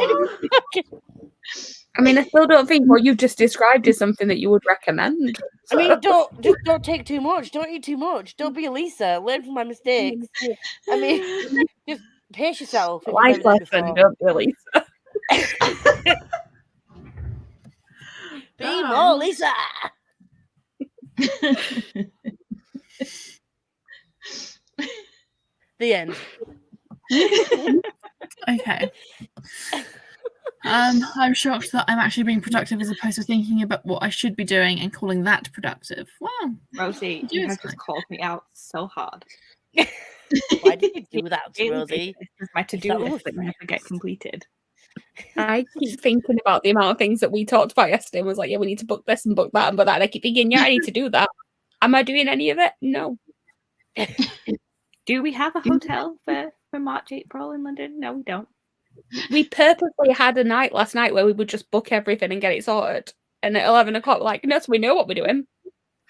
I mean, I still don't think what you've just described is something that you would recommend. I mean, don't take too much. Don't eat too much. Don't be a Lisa. Learn from my mistakes. I mean, just pace yourself. Life lesson, don't be a Lisa. Be more Lisa. The end. Okay. I'm shocked that I'm actually being productive as opposed to thinking about what I should be doing and calling that productive. Wow. Rosie, you have just called me out so hard. Why did you do that, Rosie? This is my to-do list that never get completed. I keep thinking about the amount of things that we talked about yesterday and was like, yeah, we need to book this and book that and book that. And I keep thinking, yeah, I need to do that. Am I doing any of it? No. Do we have a hotel for March, April in London? No, we don't. We purposely had a night last night where we would just book everything and get it sorted. And at 11 o'clock, like, no, so we know what we're doing.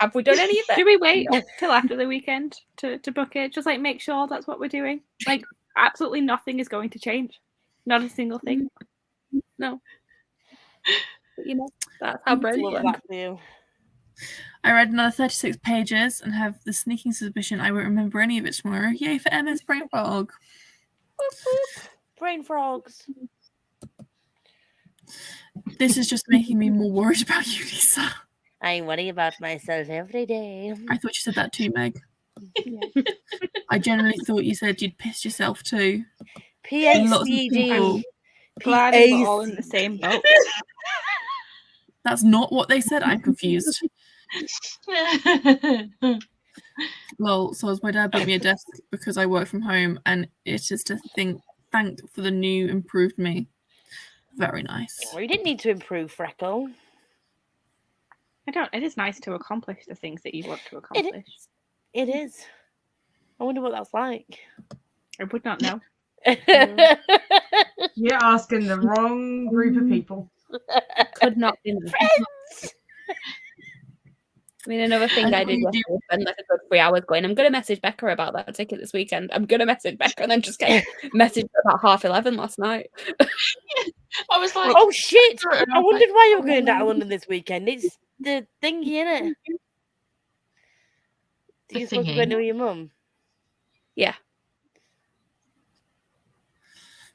Have we done any of it? Do we wait till after the weekend to book it? Just like make sure that's what we're doing. Like absolutely nothing is going to change. Not a single thing. No. But, you know, that's how brilliant. I read another 36 pages and have the sneaking suspicion I won't remember any of it tomorrow. Yay for MS Brain Fog. Brain frogs. This is just making me more worried about you, Lisa. I worry about myself every day. I thought you said that too, Meg. Yeah. I generally thought you said you'd pissed yourself too. PhD. Glad we're all in the same boat. That's not what they said. I'm confused. Well, so my dad bought me a desk because I work from home, and it is to thank for the new improved me. Very nice. Well, you didn't need to improve, Freckle. It is nice to accomplish the things that you want to accomplish. It is. I wonder what that's like. I would not know. You're asking the wrong group of people. Could not be me. Friends. I mean, another thing I did yesterday was spend like a good 3 hours going, I'm going to message Becca about that ticket this weekend. I'm going to message Becca, and then just get messaged about 11:30 last night. I was like, Oh shit! and I was wondered like, why you were going down to London this weekend. It's the thingy, innit? The You're supposed to go thingy. to your mum. Yeah.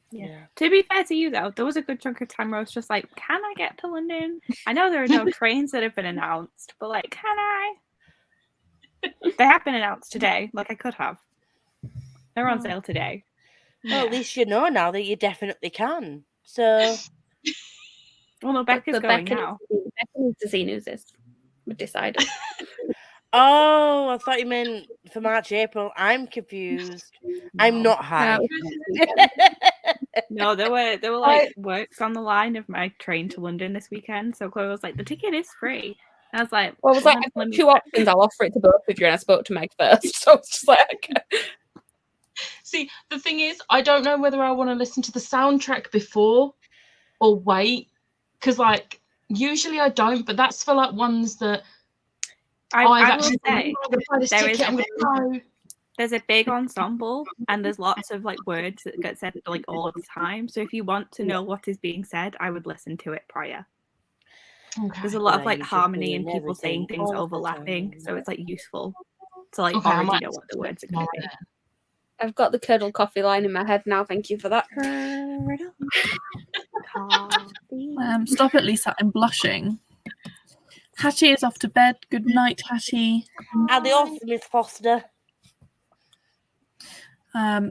Yeah. To be fair to you, though, there was a good chunk of time where I was just like, can I get to London? I know there are no trains that have been announced, but like, can I? They have been announced today. Like, I could have. They're on sale today. Well, at least you know now that you definitely can. So, Well, no, Becca's going now. Becca needs to see Newsies. We decided. oh, I thought you meant for March, April. I'm confused. I'm not high. No, there were like works on the line of my train to London this weekend. So Chloe was like, the ticket is free. And I was like, Well, I was like, I've got 2 options. I'll offer it to both of you. And I spoke to Meg first. So it's just like. See, the thing is, I don't know whether I want to listen to the soundtrack before or wait. Because, like, usually I don't, but that's for, like, ones that I've I will actually say, buy this there is ticket, I'm going to go. there's a big ensemble and there's lots of like words that get said like all of the time. So if you want to know what is being said, I would listen to it prior. Okay. There's a lot of like I'm just harmony doing and people saying everything things all the overlapping. time. So it's like useful to like Okay, I already might know what the words are going to be. I've got the curdled coffee line in my head now. Thank you for that. Stop it, Lisa. I'm blushing. Hattie is off to bed. Good night, Hattie. Adios, Miss Foster.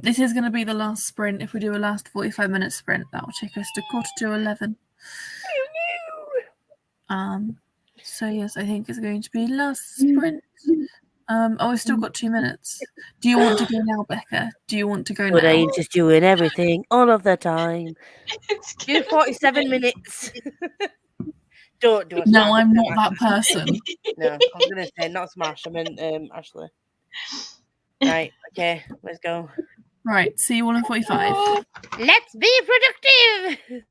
This is going to be the last sprint. If we do a last 45-minute sprint, that will take us to 11:15. So yes, I think it's going to be last sprint. We've still got 2 minutes. Do you want to go now, Becca? Do you want to go But now? I'm just doing everything all of the time. Do 47 minutes. Don't do a No, smash. I'm not that person. No, I was going to say not smash. I meant Ashley. Right, okay, let's go. Right, see you all in 45. Let's be productive.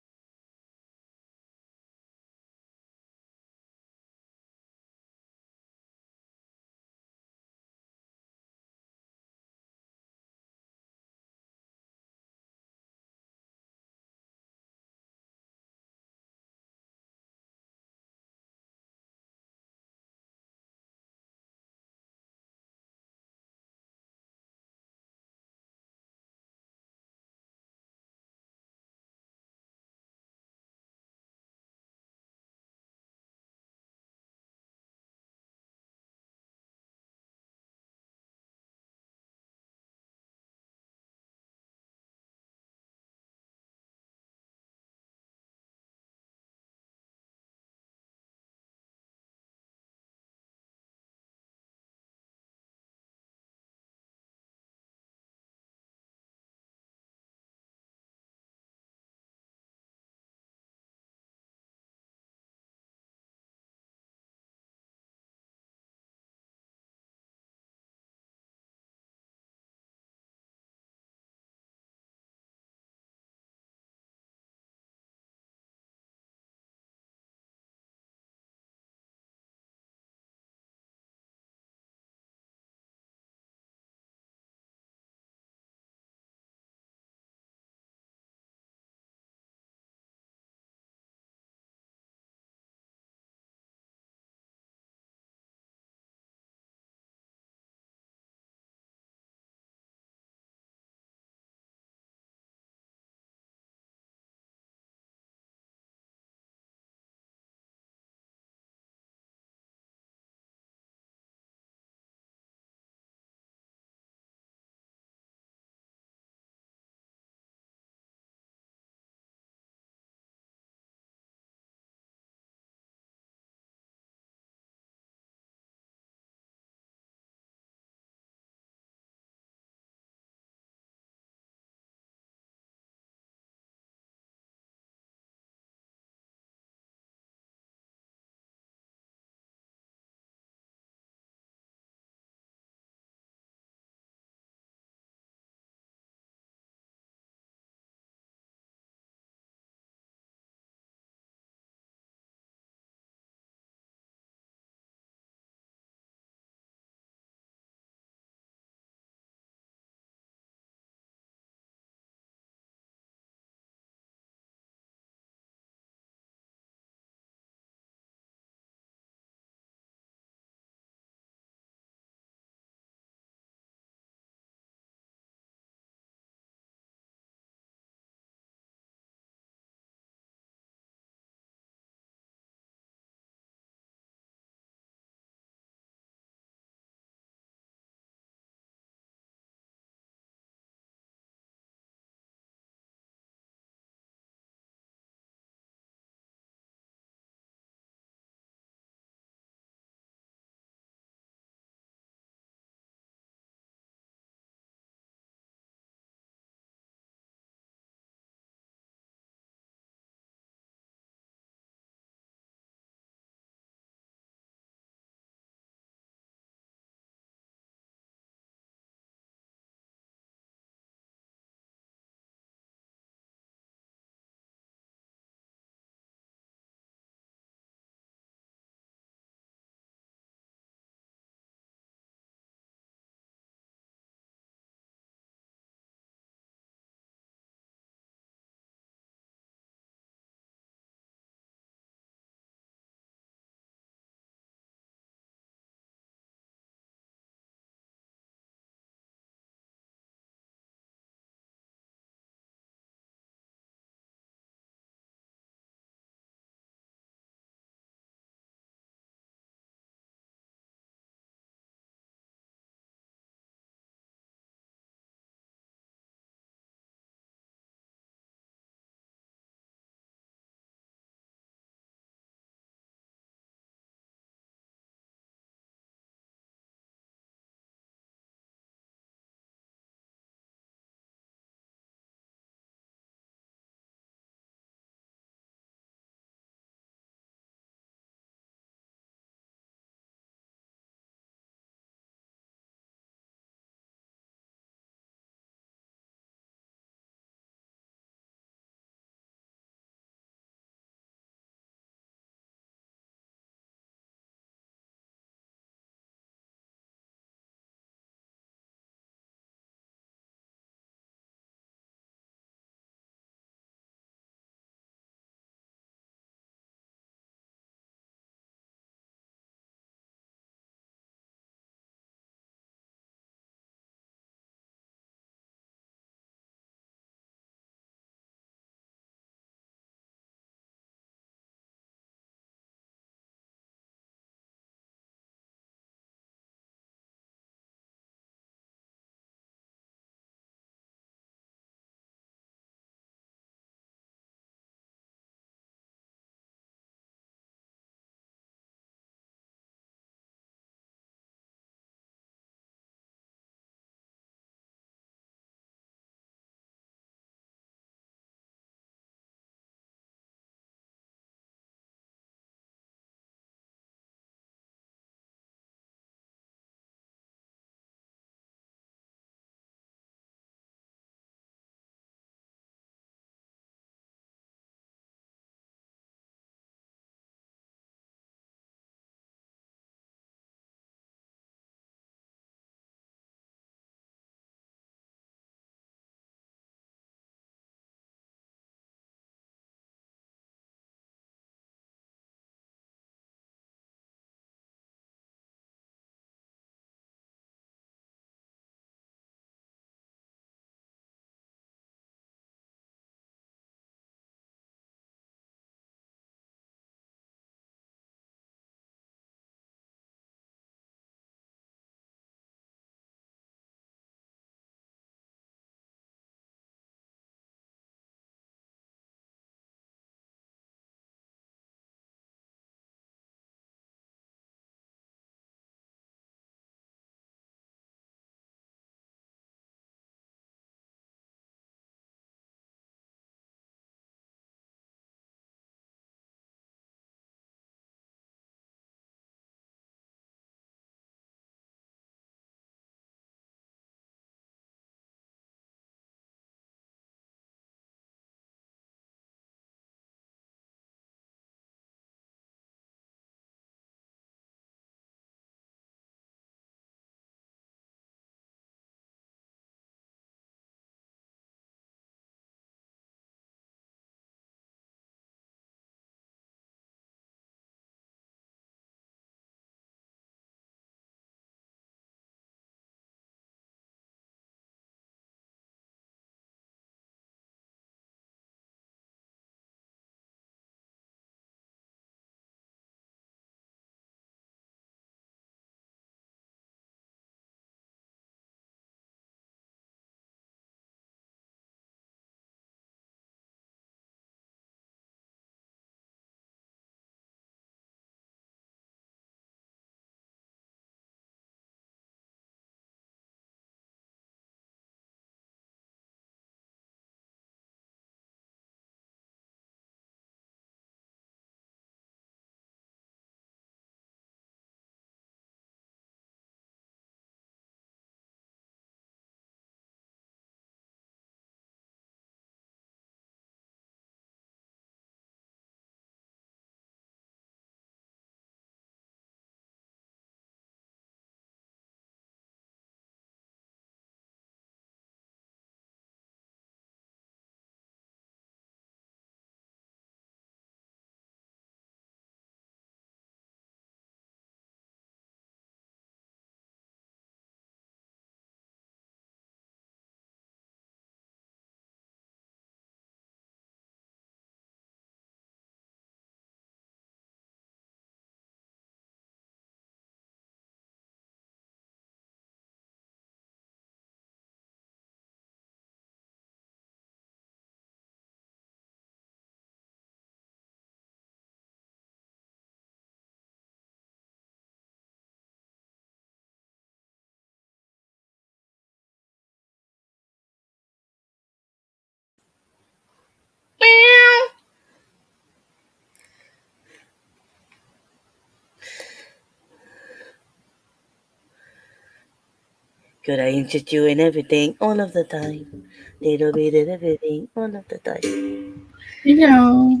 'Cause I interest you in everything all of the time. Little bit of everything all of the time. Hello.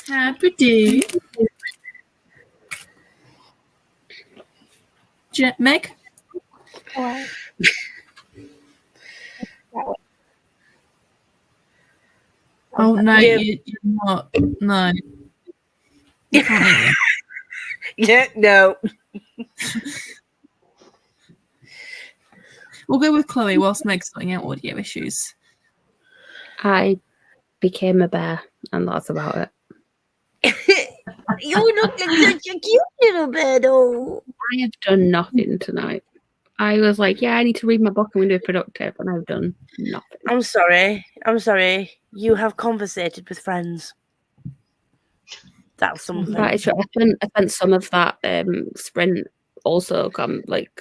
Happy day. Meg? Wow. Oh, no, Yeah. you're not. No. You can't make that. Yeah, no. We'll go with Chloe whilst Meg's sorting out audio issues. I became a bear, and that's about it. You look like such a cute little bed. Oh. I have done nothing tonight. I was like, yeah, I need to read my book and we do productive, and I've done nothing. I'm sorry. You have conversated with friends. That's something. That is true. I spent some of that sprint also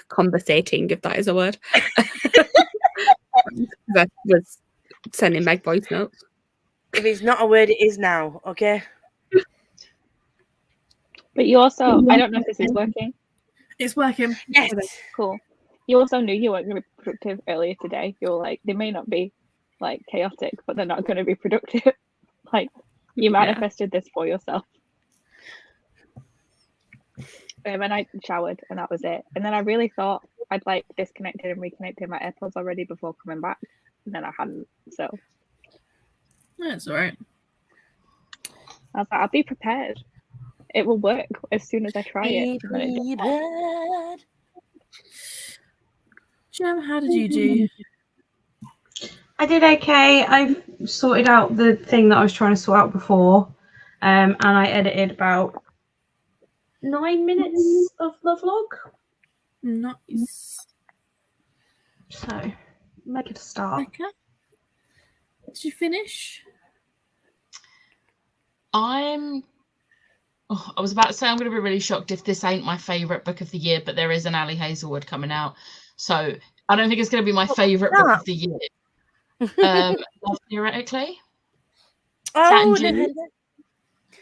conversating, if that is a word. That was sending Meg voice notes. If it's not a word, it is now. Okay. But you also, I don't know if this is working. It's working. Yes. Okay, cool. You also knew you weren't going to be productive earlier today. You were like, they may not be like chaotic, but they're not going to be productive. Like, you manifested this for yourself. And I showered and that was it. And then I really thought I'd like disconnected and reconnected my AirPods already before coming back. And then I hadn't. So That's all right. I was like, I'll be prepared. It will work as soon as I try it. And then it did. Prepared. Jem, how did you do? I did okay. I've sorted out the thing that I was trying to sort out before, and I edited about 9 minutes of the vlog. Nice. So, make it a start. Becca? Did you finish? I was about to say I'm going to be really shocked if this ain't my favourite book of the year, but there is an Ali Hazelwood coming out. So I don't think it's going to be my favourite book of the year. Theoretically. Oh, June?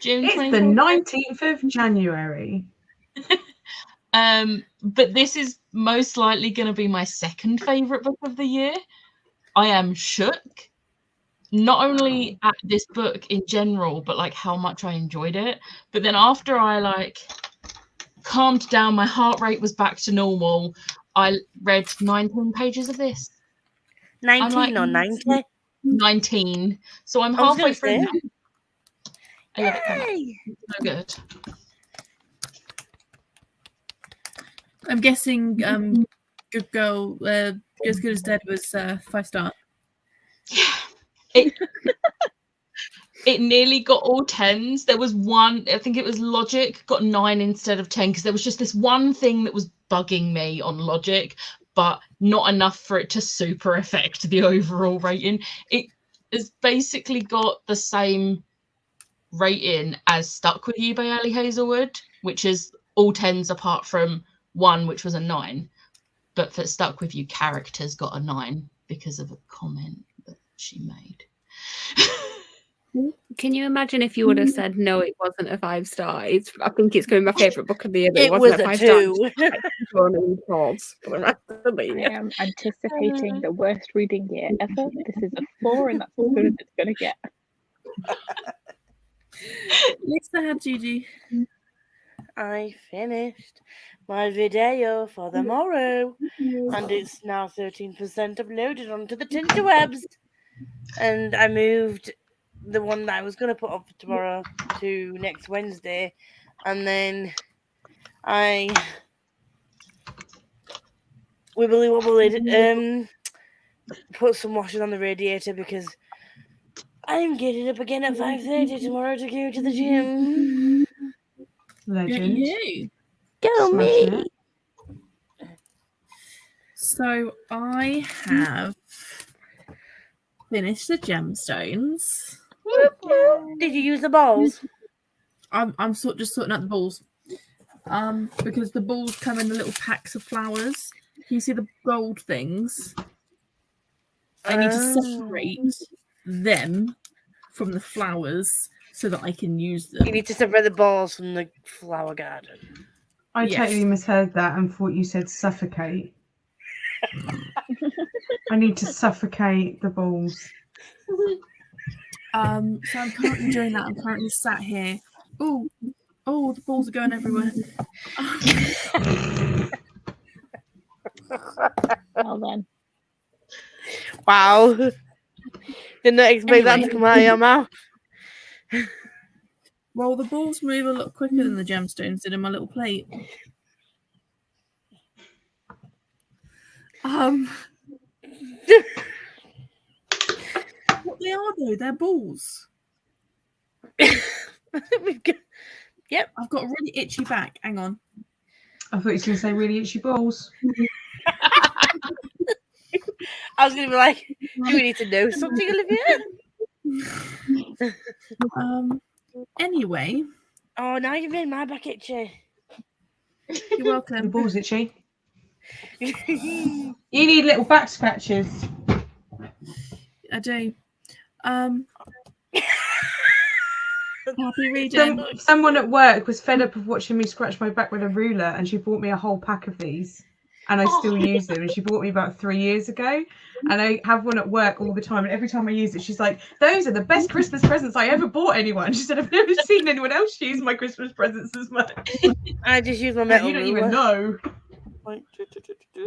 June It's 24th? the 19th of January. But this is most likely going to be my second favourite book of the year. I am shook, not only at this book in general, but like how much I enjoyed it. But then after I like calmed down, my heart rate was back to normal. I read 19 pages of this. 19 like, or 90? 19. So I'm I was halfway gonna through say. now. I love it so much. Yay! It's so good. I'm guessing Good Girl, As Good as Dead was 5-star. Yeah. It nearly got all 10s. There was one, I think it was Logic, got 9 instead of 10 because there was just this one thing that was bugging me on Logic, but not enough for it to super affect the overall rating. It has basically got the same rating as Stuck With You by Ali Hazelwood, which is all 10s apart from one, which was a 9. But for Stuck With You, characters got a 9 because of a comment that she made. Can you imagine if you would have said no, it wasn't a 5-star? I think it's going to be my favourite book of the year. But It was wasn't a 5-star. 2. I am anticipating the worst reading year ever. This is a 4 and that's as good as it's going to get. Lisa, how did you do? I finished my video for the morrow, and it's now 13% uploaded onto the Tinterwebs. And I moved the one that I was going to put up for tomorrow to next Wednesday, and then I wibbly put some washing on the radiator because I'm getting up again at 5:30 tomorrow to go to the gym. Legend. You. Go Smashing me! it. So I have finished the gemstones. Did you use the balls? I'm just sorting out the balls. Because the balls come in the little packs of flowers. Can you see the gold things? I need to separate them from the flowers so that I can use them. You need to separate the balls from the flower garden. I Yes. totally misheard that and thought you said suffocate. I need to suffocate the balls. So I'm currently doing that. I'm currently sat here. Oh, the balls are going everywhere. Well then. Wow. Did not expect that to Anyway. come out of your mouth. Well, the balls move a lot quicker than the gemstones did in my little plate. What they are though, they're balls. Yep. I've got a really itchy back. Hang on. I thought you were going to say really itchy balls. I was going to be like, do we need to know something, Olivia? Anyway. Oh, now you've made my back itchy. You're welcome. Your balls itchy. You need little back scratches. I do. Happy reading. Someone at work was fed up of watching me scratch my back with a ruler, and she bought me a whole pack of these, and I still use them. And she bought me about 3 years ago, and I have one at work all the time. And every time I use it, she's like, "Those are the best Christmas presents I ever bought anyone." She said, "I've never seen anyone else use my Christmas presents as much." I just use my metal You don't ruler. even know.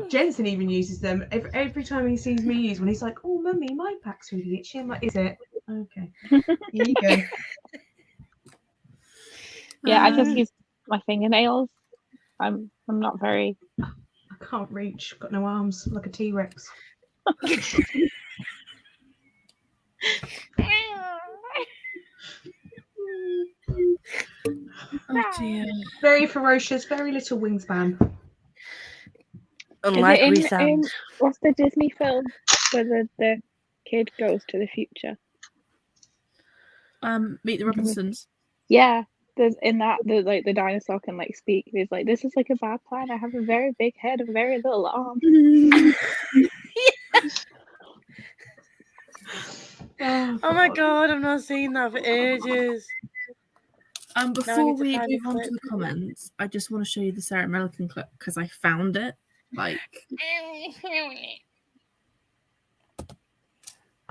Jensen even uses them. Every time he sees me use one, he's like, "Oh, mummy, my back's really itchy." I'm like, "Is it? Okay, here you go." Yeah, I just use my fingernails. I'm not very. I can't reach. Got no arms. Like a T-Rex. Oh dear. Very ferocious. Very little wingspan. Unlike Is we it sound. what's the Disney film where the kid goes to the future? Meet the Robinsons. Yeah, there's in that the dinosaur can like speak. He's like, "This is like a bad plan. I have a very big head and very little arm." Oh my god, I've not seen that for ages. Before we find move the on to clip. the comments, I just want to show you the Sarah Millican clip because I found it. Like,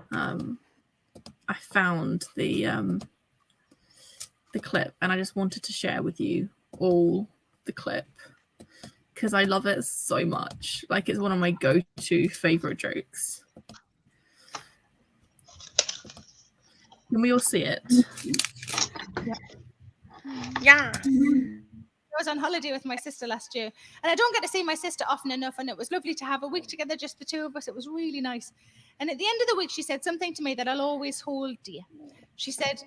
I found the clip, and I just wanted to share with you all the clip because I love it so much. Like, it's one of my go-to favorite jokes. Can we all see it? Yeah. I was on holiday with my sister last year, and I don't get to see my sister often enough, and it was lovely to have a week together, just the two of us. It was really nice. And at the end of the week, she said something to me that I'll always hold dear. She said,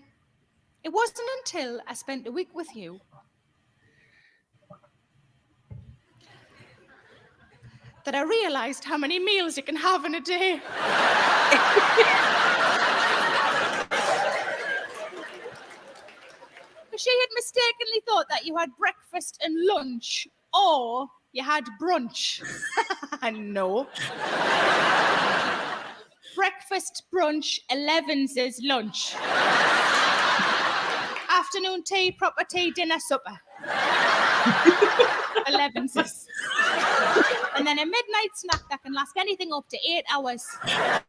"It wasn't until I spent a week with you that I realized how many meals you can have in a day." She had mistakenly thought that you had breakfast and lunch, or you had brunch. No. Breakfast, brunch, 11's is lunch. Afternoon tea, proper tea, dinner, supper. 11's is. And then a midnight snack that can last anything up to 8 hours. And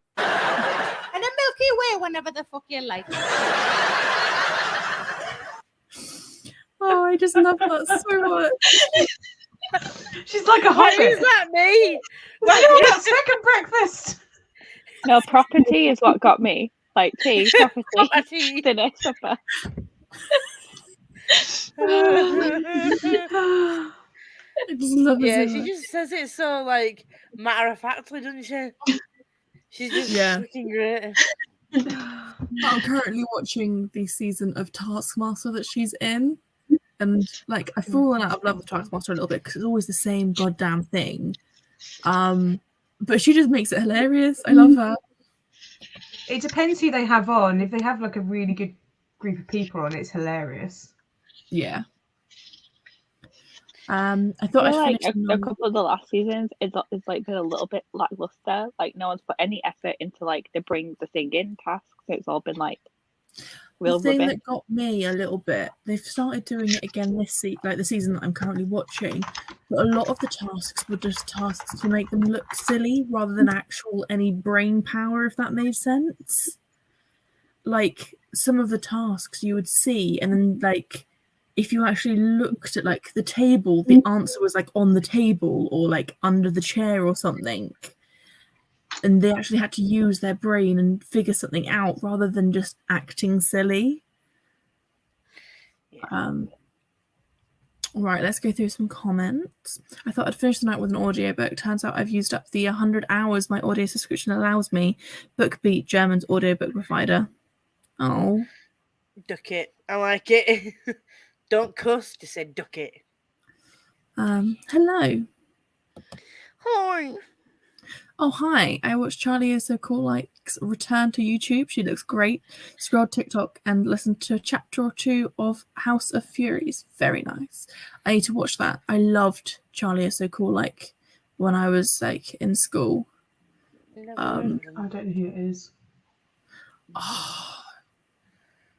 a Milky Way whenever the fuck you like. Oh, I just love that so much. She's like a What hobbit. is that, me? That second breakfast. No, proper tea is what got me. Like tea, proper tea, Party. dinner, supper. I just love it. Yeah, so she much. just says it so like matter of factly, doesn't she? She's just Yeah. freaking great. I'm currently watching the season of Taskmaster that she's in, and like I've fallen out of love with Taskmaster a little bit because it's always the same goddamn thing. But she just makes it hilarious. I love her. It depends who they have on. If they have like a really good group of people on, it's hilarious. Yeah. I thought I feel I'd like finish a couple of the last seasons it's like been a little bit lackluster. Like no one's put any effort into like to bring the thing in tasks. So it's all been like Will The thing rub in. that got me a little bit, they've started doing it again this the season that I'm currently watching, but a lot of the tasks were just tasks to make them look silly rather than actual any brain power, if that made sense. Like some of the tasks you would see, and then like if you actually looked at like the table, the answer was like on the table or like under the chair or something. And they actually had to use their brain and figure something out rather than just acting silly. Right, let's go through some comments. I thought I'd finish the night with an audiobook. Turns out I've used up the 100 hours my audio subscription allows me. BookBeat, German's audiobook provider. Oh. Duck it. I like it. Don't cuss, just say duck it. Hello. Hi. Oh, hi. I watched Charlie Is So Cool Like's return to YouTube. She looks great. Scrolled TikTok and listened to a chapter or two of House of Furies. Very nice. I need to watch that. I loved Charlie Is So Cool Like when I was like in school. I don't know who it is.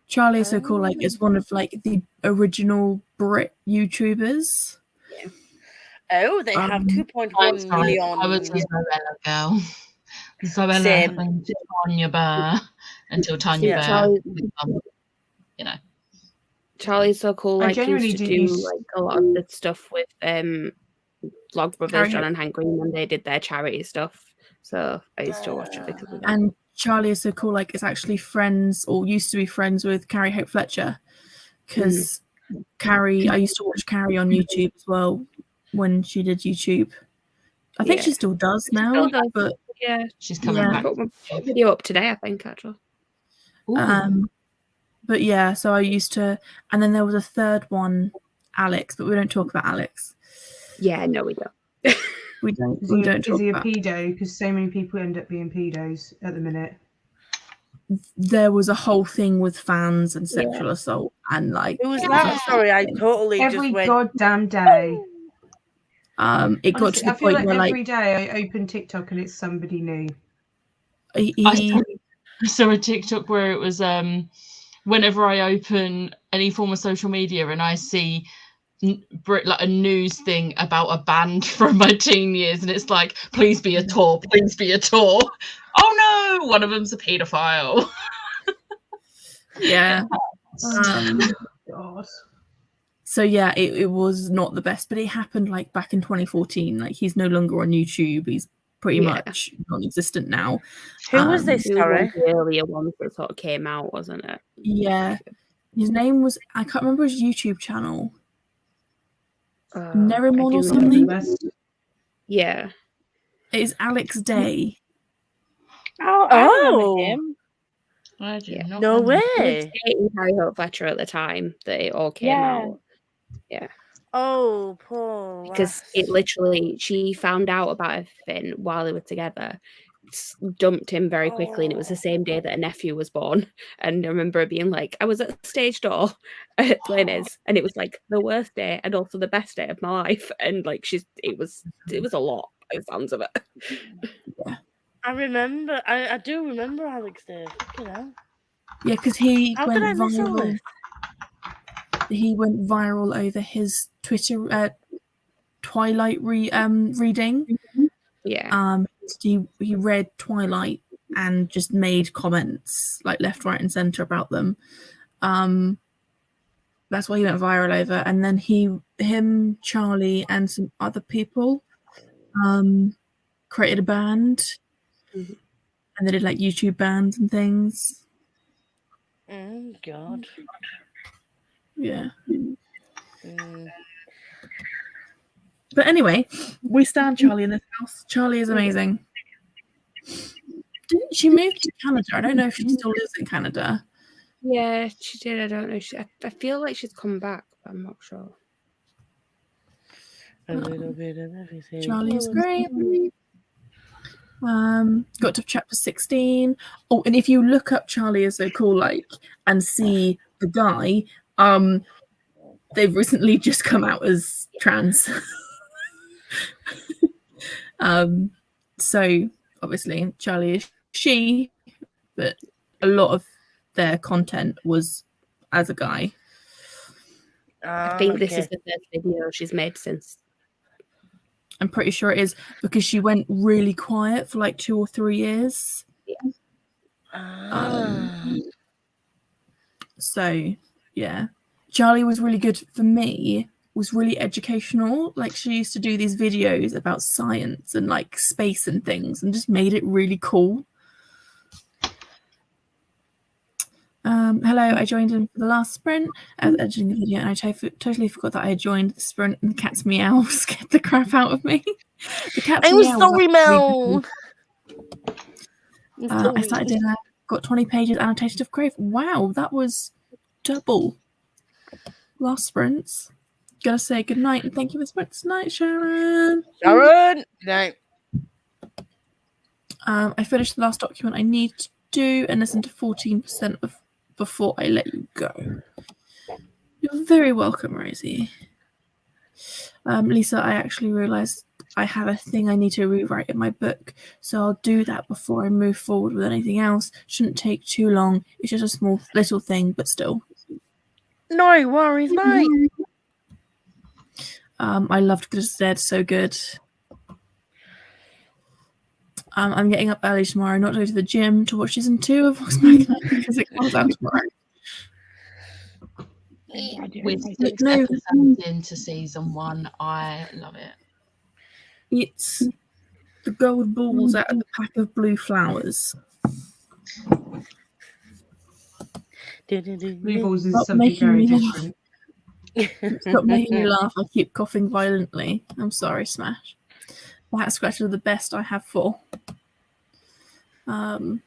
Charlie Is So Cool Like is one of like the original Brit YouTubers. Oh, they have 2.1 million. I was a Zoella girl. Zoella Same. until Tanya Burr. Until Tanya Burr. Charlie- You know. Charlie's So Cool I like genuinely used to do do use- like a lot of the stuff with Vlog Brothers, Harry John Hope. and Hank Green when they did their charity stuff. So I used to watch it because of that. And Charlie Is So Cool Like is actually friends or used to be friends with Carrie Hope Fletcher. Because Carrie, I used to watch Carrie on YouTube as well when she did YouTube. I think she still does now, still does. but Yeah, She's coming Yeah. I back. got my video up today, I think, actually. Ooh. but yeah, so I used to, and then there was a third one, Alex, but we don't talk about Alex. Yeah, no, we don't. We don't Is talk he a about. pedo? Because so many people end up being pedos at the minute. There was a whole thing with fans and sexual assault and like. Who was that? Sorry, I totally Every just went. goddamn day. It got Honestly, to the I feel point like where every day I open TikTok and it's somebody new. he I saw a TikTok where it was whenever I open any form of social media and I see like a news thing about a band from my teen years, and it's like, please be a tour, please be a tour. Oh no, one of them's a paedophile. yeah. God. So yeah, it was not the best, but it happened like back in 2014. Like he's no longer on YouTube. He's pretty much non-existent now. Who was this? It was one Sorry. of the earlier ones that sort of came out, wasn't it? Yeah, his name was, I can't remember his YouTube channel. Nerimon or do something. Yeah. It is Alex Day. Oh, I remember him. I do not no remember. He was way. dating Harry Hope Fletcher at the time that it all came out. Yeah. Oh, poor. Because lass. it literally, she found out about everything while they were together, dumped him very quickly, and it was the same day that a nephew was born. And I remember it being like, I was at the stage door at Glenys, and it was like the worst day and also the best day of my life. And like it was a lot by the sounds of it. I remember. I do remember Alex Day. You know. Yeah, because he How went could I miss all viral. this? He went viral over his Twitter Twilight reading. Yeah. He read Twilight and just made comments like left, right, and center about them. That's why he went viral over. And then him, Charlie, and some other people created a band, and they did like YouTube bands and things. Oh God. Yeah. Mm. But anyway, we stand Charlie in this house. Charlie is amazing. Didn't she move to Canada? I don't know if she still lives in Canada. Yeah, she did. I don't know. I feel like she's come back, but I'm not sure. A little bit of everything. Charlie's great. Got to chapter 16. Oh, and if you look up Charlie Is So Cool Like and see the guy, they've recently just come out as trans. So obviously Charlie is she, but a lot of their content was as a guy. I think this is the first video she's made since. I'm pretty sure it is, because she went really quiet for like 2 or 3 years. So yeah, Charlie was really good for me. Was really educational. Like, she used to do these videos about science and like space and things, and just made it really cool. Hello, I joined in for the last sprint. I was editing the video and I totally forgot that I had joined the sprint, and the cat's meow scared the crap out of me. The cat's I'm meow sorry, was Mel. I started dinner, got 20 pages annotated of Crave. Wow, that was double last sprints. Gotta say good night and thank you for sprints tonight, Sharon. Sharon, no. I finished the last document I need to do and listen to 14% of before I let you go. You're very welcome, Rosie. Lisa, I actually realised I have a thing I need to rewrite in my book, so I'll do that before I move forward with anything else. Shouldn't take too long. It's just a small little thing, but still. No worries, mate. I loved Good as Dead, so good. I'm getting up early tomorrow, not to go to the gym, to watch season 2 of Vox Machina because it comes out tomorrow. With 6 episodes into season 1, I love it. It's the gold balls out of the pack of blue flowers. Blue balls is Stop something making very me different. Stop making me laugh. I keep coughing violently. I'm sorry, Smash. Back scratches are the best I have for. What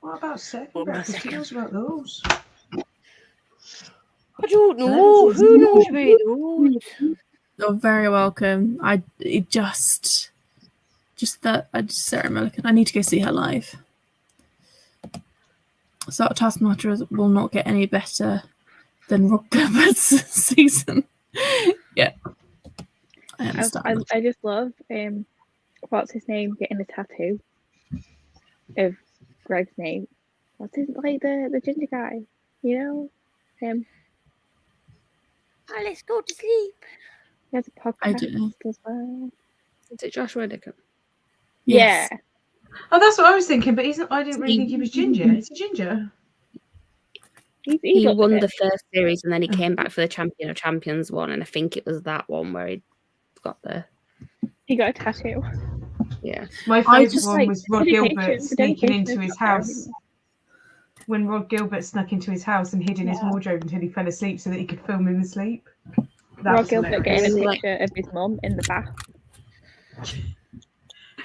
about second best? Who knows about those? I don't know. Who knows about those? You're very welcome. Sarah Millican. I need to go see her live. So Taskmaster will not get any better than Rob Gilbert's season. Yeah. I understand. I just love what's his name getting a tattoo of Greg's name. What's his, like the ginger guy, you know? Him. Oh, let's go to sleep. He has a podcast I do. as well. Is it Joshua Dickon? Yes. Yeah. Oh, that's what I was thinking, but he's not, I didn't really think he was ginger. Is he ginger? He looked won a the bit. first series and then he came back for the Champion of Champions one, and I think it was that one where he got the He got a tattoo. My I favourite just one was Rod dedication- Gilbert the sneaking dedication into is his not there house. anymore. When Rod Gilbert snuck into his house and hid in his Yeah. wardrobe until he fell asleep so that he could film in his sleep. That Rod was Gilbert hilarious. getting a Like- picture of his mum in the bath.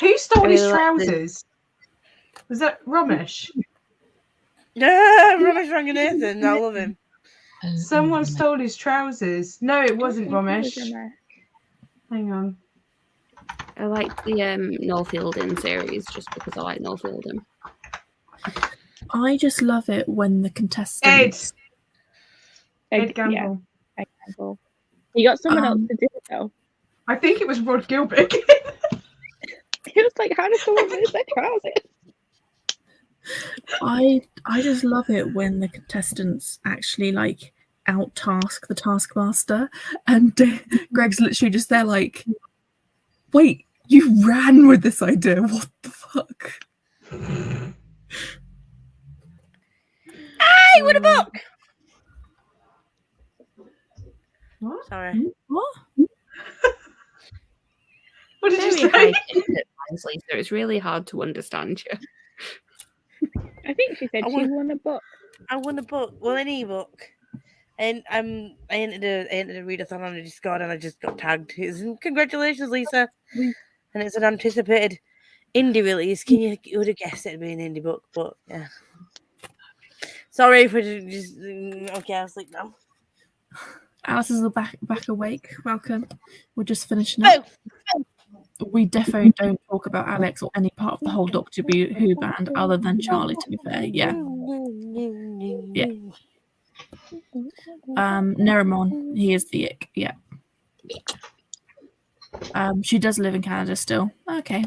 Who stole I his really like the- trousers? Was that Ramesh? Yeah, Ramesh Ranganathan. I love him. Someone stole his trousers. No, it wasn't Ramesh. Hang on. I like the Noel Fielding series just because I like Noel Fielding. I just love it when the contestants. Ed Gamble. Yeah, Ed Gamble. He got someone else to do it though. I think it was Rod Gilbert. He was like, how does someone lose their trousers? I just love it when the contestants actually like out-task the taskmaster, and Greg's literally just there like, wait, you ran with this idea, what the fuck? Hey, with a book. What? Sorry. What? What did you Very say? high times, Lisa. It's really hard to understand you. I think she said I she want- won a book. I won a book. Well, an ebook. And I entered a readathon on a Discord and I just got tagged. Congratulations, Lisa. And it's an anticipated indie release. You would have guessed it'd be an indie book, but yeah. Sorry for just okay, I'll sleep now. Alice is back awake. Welcome. We're just finishing up. We definitely don't talk about Alex or any part of the whole Doctor Who band other than Charlie, to be fair. Yeah. Nerimon, he is the ick. Yeah. She does live in Canada still. Okay.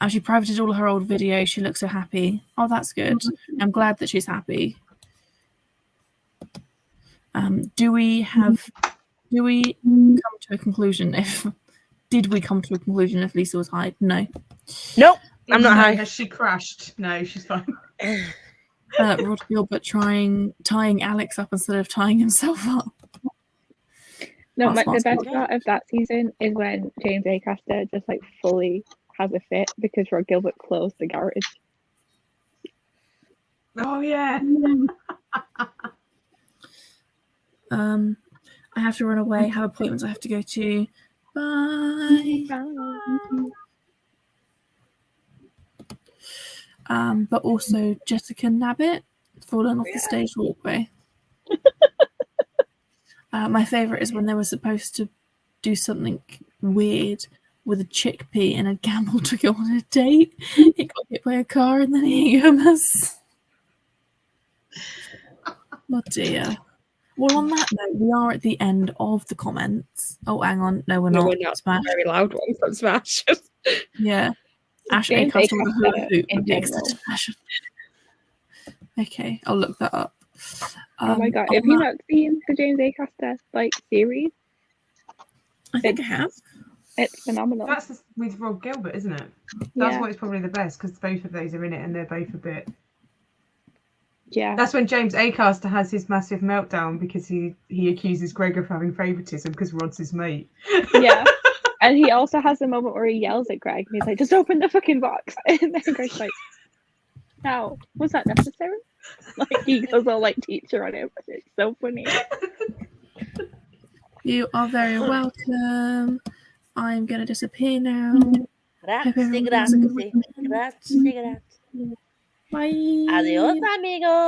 She privated all her old videos. She looks so happy. Oh, that's good. I'm glad that she's happy. Do we come to a conclusion did we come to a conclusion if Lisa was high? No. Nope, I'm not No, high. has she crashed? No, she's fine. Rod Gilbert tying Alex up instead of tying himself up. No, That's the not best smart. part of that season is when James Acaster just like fully has a fit because Rod Gilbert closed the garage. Oh yeah. I have to run away, have appointments I have to go to. Bye. But also Jessica Nabbit falling off the stage walkway. My favourite is when they were supposed to do something weird with a chickpea and had gambled to go on a date. He got hit by a car and then he hummus. Oh dear. Well, on that note, we are at the end of the comments. Oh, hang on. No, we're No, not. we're not. Smash. Very loud ones on Smash. Yeah. Ash James Acaster with a hula Acaster hoop in would be general. excellent fashion. Okay, I'll look that up. Oh my god! on Have you that- not seen the James Acaster series? I think I have. It's phenomenal. That's with Rod Gilbert, isn't it? That's Yeah. why it's probably the best because both of those are in it and they're both a bit. Yeah. That's when James Acaster has his massive meltdown because he accuses Greg of having favouritism because Rod's his mate. Yeah. And he also has a moment where he yells at Greg and he's like, just open the fucking box. And then Greg's like, no, was that necessary? Like he goes all like teacher on him. It's so funny. You are very welcome. I'm going to disappear now. Grazie, grazie. Grazie, grazie. Bye. Adios, amigos.